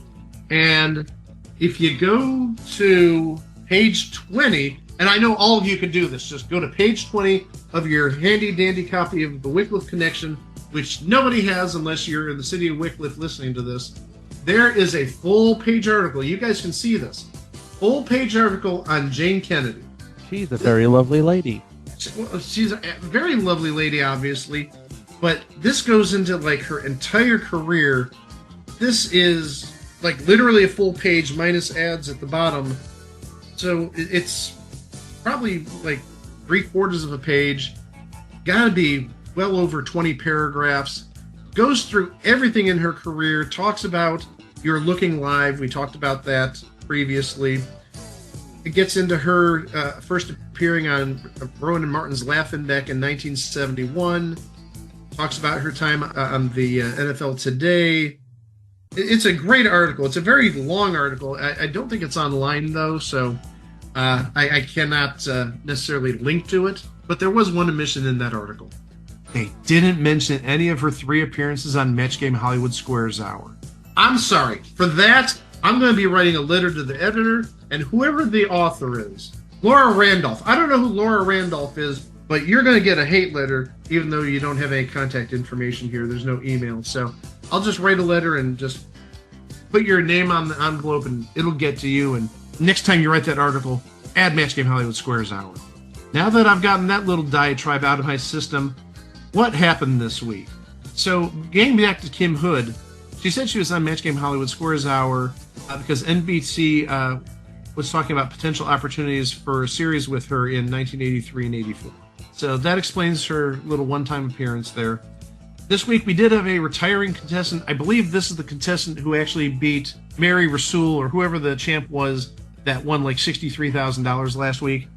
And if you go to page 20, and I know all of you can do this, just go to page 20 of your handy-dandy copy of the Wycliffe Connection, which nobody has unless you're in the city of Wycliffe listening to this. There is a full-page article. You guys can see this. Full-page article on Jane Kennedy. She's a very lovely lady. She's a very lovely lady, obviously, but this goes into like her entire career. This is like literally a full page minus ads at the bottom. So it's probably like 3/4 of a page. Gotta be well over 20 paragraphs. Goes through everything in her career. Talks about You're Looking Live. We talked about that previously. It gets into her first appearing on Rowan and Martin's Laugh-In Deck in 1971. Talks about her time on the NFL Today. It's a great article. It's a very long article. I don't think it's online, though, so I cannot necessarily link to it. But there was one omission in that article. They didn't mention any of her 3 appearances on Match Game Hollywood Squares Hour. I'm sorry. For that, I'm going to be writing a letter to the editor and whoever the author is. Laura Randolph. I don't know who Laura Randolph is, but you're going to get a hate letter, even though you don't have any contact information here. There's no email. So I'll just write a letter and just put your name on the envelope and it'll get to you. And next time you write that article, add Match Game Hollywood Squares Hour. Now that I've gotten that little diatribe out of my system, what happened this week? So getting back to Kim Hood, she said she was on Match Game Hollywood Squares Hour because NBC was talking about potential opportunities for a series with her in 1983 and 84. So that explains her little one-time appearance there. This week we did have a retiring contestant. I believe this is the contestant who actually beat Mary Rasool or whoever the champ was that won like $63,000 last week.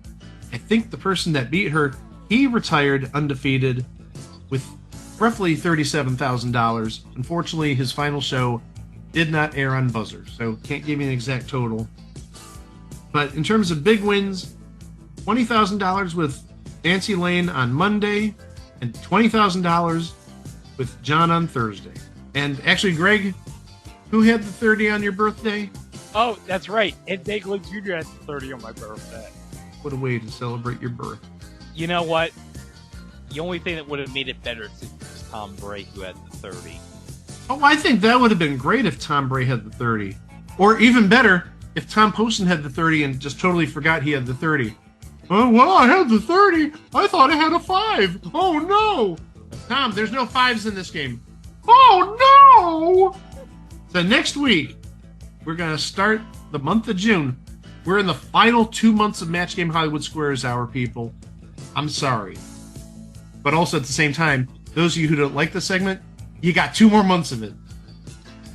I think the person that beat her, he retired undefeated with roughly $37,000. Unfortunately, his final show did not air on Buzzer, so can't give you an exact total. But in terms of big wins, $20,000 with Nancy Lane on Monday and $20,000 with John on Thursday. And actually, Greg, who had the 30 on your birthday? Oh, that's right. And Dagley Jr. has 30 on my birthday. What a way to celebrate your birth. You know what? The only thing that would have made it better is if it was Tom Bray who had the 30. Oh, I think that would have been great if Tom Bray had the 30. Or even better, if Tom Poston had the 30 and just totally forgot he had the 30. Oh, well, I had the 30. I thought I had a 5. Oh, no. Tom, there's no 5s in this game. Oh, no. So next week, we're going to start the month of June. We're in the final 2 months of Match Game Hollywood Squares Hour, people. I'm sorry. But also at the same time, those of you who don't like the segment, you got 2 more months of it.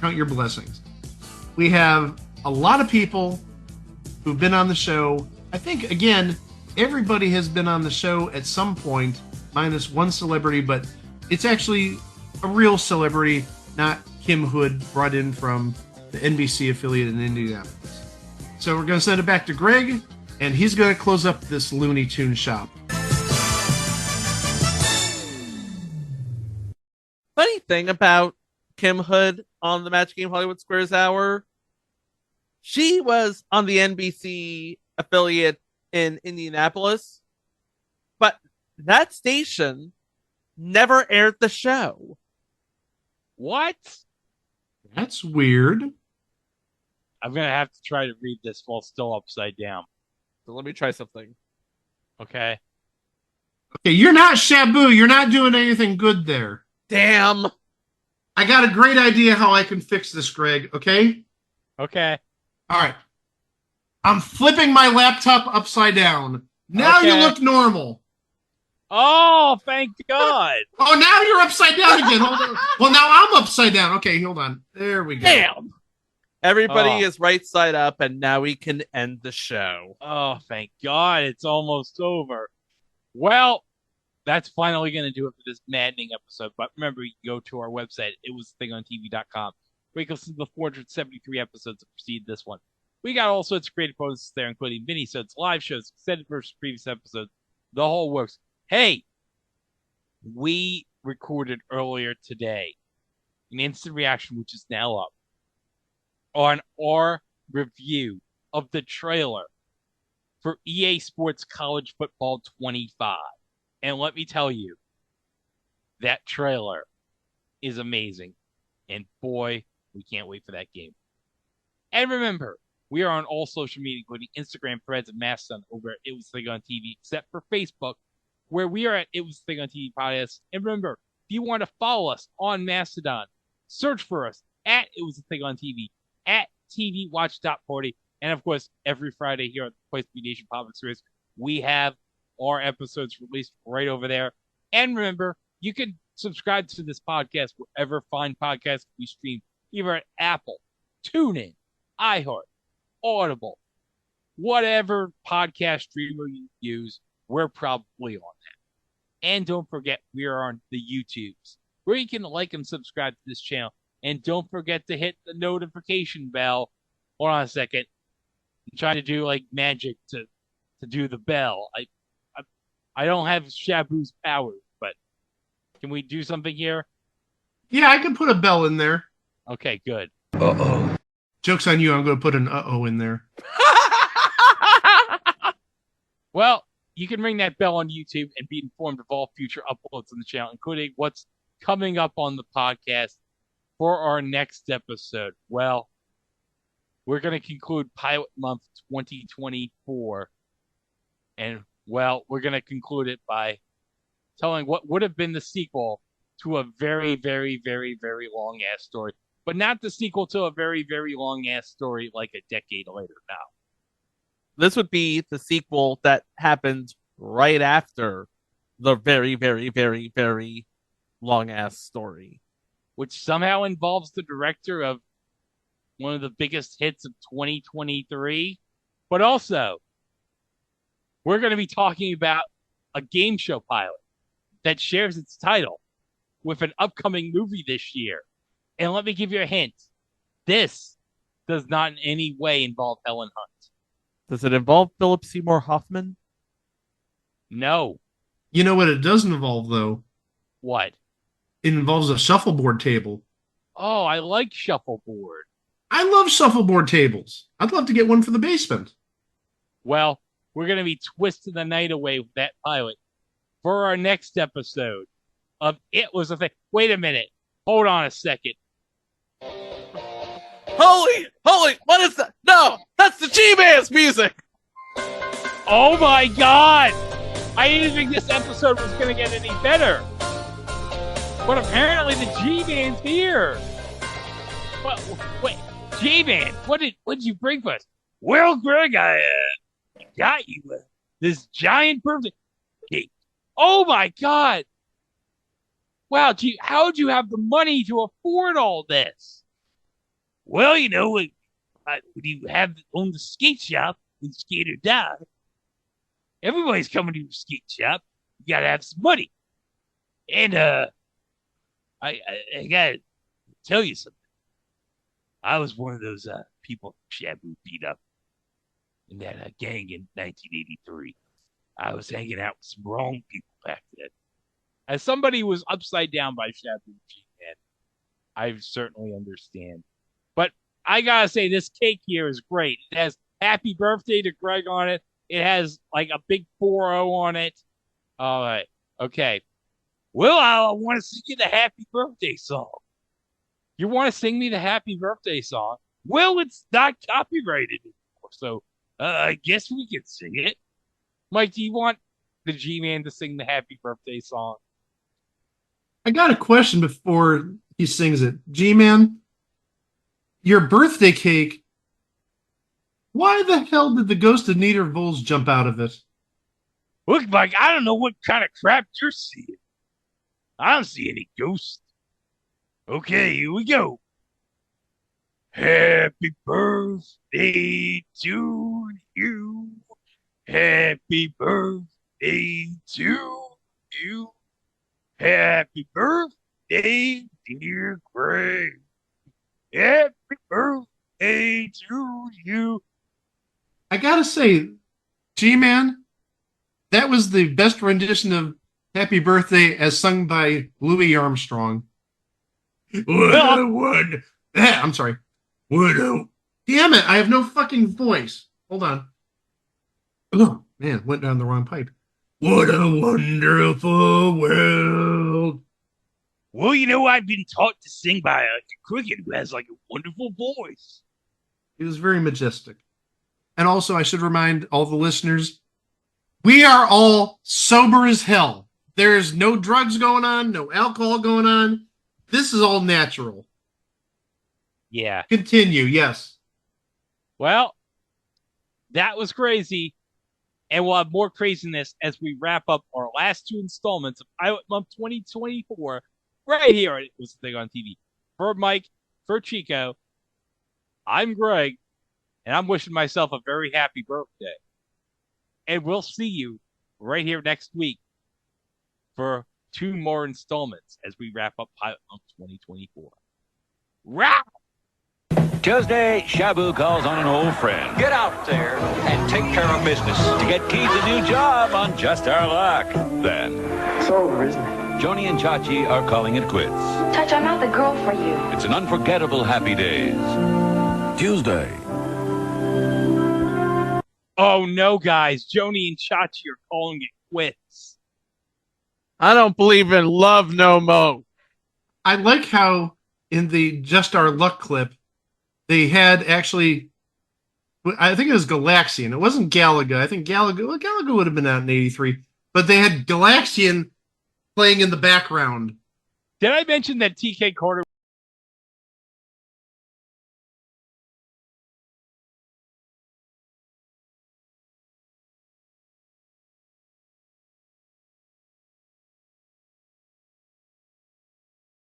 Count your blessings. We have a lot of people who've been on the show. I think, again, everybody has been on the show at some point, minus one celebrity, but it's actually a real celebrity, not Kim Hood, brought in from the NBC affiliate in Indianapolis. So we're going to send it back to Greg, and he's going to close up this Looney Tune shop. Funny thing about Kim Hood on the Match Game Hollywood Squares Hour, she was on the NBC affiliate in Indianapolis, but that station never aired the show. What? That's weird. I'm going to have to try to read this while still upside down. So let me try something. Okay. Okay, you're not Shabu. You're not doing anything good there. Damn. I got a great idea how I can fix this, Greg, okay? Okay. All right. I'm flipping my laptop upside down. Now you look normal. Oh, thank God. Oh, now you're upside down again. Hold on. Well, now I'm upside down. Okay, hold on. There we go. Damn. Everybody is right side up, and now we can end the show. Oh, thank God. It's almost over. Well, that's finally going to do it for this maddening episode. But remember, you can go to our website, itwasthethingontv.com, where you can listen to the 473 episodes that precede this one. We got all sorts of creative bonuses there, including mini-sodes, live shows, extended versus previous episodes, the whole works. Hey, we recorded earlier today an instant reaction, which is now up, on our review of the trailer for EA Sports College Football 25. And let me tell you, that trailer is amazing. And boy, we can't wait for that game. And remember, we are on all social media, including Instagram, Threads, and Mastodon over at It Was Thing on TV, except for Facebook, where we are at It Was Thing on TV Podcast. And remember, if you want to follow us on Mastodon, search for us at It Was a Thing on TV, at TVWatch.party. And of course, every Friday here at the Place B Nation Public Series, we have our episodes released right over there. And remember, you can subscribe to this podcast wherever fine podcasts can be streamed, either at Apple, TuneIn, iHeart, Audible, whatever podcast streamer you use, we're probably on that. And don't forget, we are on the YouTubes, where you can like and subscribe to this channel. And don't forget to hit the notification bell. Hold on a second. I'm trying to do like magic to do the bell. I don't have Shabu's powers, but can we do something here? Yeah, I can put a bell in there. Okay, good. Uh-oh. Joke's on you. I'm going to put an uh-oh in there. Well, you can ring that bell on YouTube and be informed of all future uploads on the channel, including what's coming up on the podcast for our next episode. Well, we're going to conclude Pilot Month 2024. And, well, we're going to conclude it by telling what would have been the sequel to a very, very, very, very long-ass story. But not the sequel to a very, very long-ass story like a decade later now. This would be the sequel that happened right after the very, very, very, very long-ass story. Which somehow involves the director of one of the biggest hits of 2023. But also, we're going to be talking about a game show pilot that shares its title with an upcoming movie this year. And let me give you a hint. This does not in any way involve Helen Hunt. Does it involve Philip Seymour Hoffman? No. You know what it doesn't involve, though? What? It involves a shuffleboard table. Oh, I like shuffleboard. I love shuffleboard tables. I'd love to get one for the basement. Well, we're going to be twisting the night away with that pilot for our next episode of It Was a Thing. Wait a minute. Hold on a second. Holy, what is that? No, that's the G-Man's music. Oh my God. I didn't think this episode was going to get any better. But apparently the G-Man's here. Wait, G-Man, what did you bring for us? Well, Greg, I got you this giant birthday cake. Oh my God. Wow, how'd you have the money to afford all this? Well, you know, when you own the skate shop in Skate or Die, everybody's coming to your skate shop. You gotta have some money. And I gotta tell you something. I was one of those people Shabu beat up in that gang in 1983. I was hanging out with some wrong people back then. As somebody who was upside down by Shabu G-Man, I certainly understand. But I gotta say, this cake here is great. It has happy birthday to Greg on it. It has like a big 4-0 on it. All right. Okay. Well, I want to sing you the happy birthday song. You want to sing me the happy birthday song? Well, it's not copyrighted anymore, so I guess we can sing it. Mike, do you want the G-Man to sing the happy birthday song? I got a question before he sings it. G-Man, your birthday cake, why the hell did the ghost of Neder Vols jump out of it? Look, Mike, I don't know what kind of crap you're seeing. I don't see any ghosts. Okay, here we go. Happy birthday to you. Happy birthday to you. Happy birthday, dear Greg. Happy birthday to you. I gotta say, G-Man, that was the best rendition of Happy Birthday as sung by Louis Armstrong. I'm sorry. Damn it, I have no fucking voice. Hold on. Oh, man, went down the wrong pipe. What a wonderful world. Well, you know, I've been taught to sing by a cricket who has like a wonderful voice. It was very majestic. And also, I should remind all the listeners, we are all sober as hell. There's no drugs going on, no alcohol going on. This is all natural. Yeah. Continue, yes. Well, that was crazy. And we'll have more craziness as we wrap up our last two installments of Pilot Month 2024 right here at It Was a Thing on TV. For Mike, for Chico, I'm Greg, and I'm wishing myself a very happy birthday. And we'll see you right here next week for two more installments as we wrap up Pilot Month 2024. Wrap! Tuesday, Shabu calls on an old friend. Get out there and take care of business. To get Keith a new job on Just Our Luck. Then, It's over, isn't it? Joni and Chachi are calling it quits. Touch, I'm not the girl for you. It's an unforgettable happy days. Tuesday. Oh no, guys. Joni and Chachi are calling it quits. I don't believe in love no more. I like how in the Just Our Luck clip, they had actually, I think it was Galaxian. It wasn't Galaga. I think Galaga would have been out in 83. But they had Galaxian playing in the background. Did I mention that TK Carter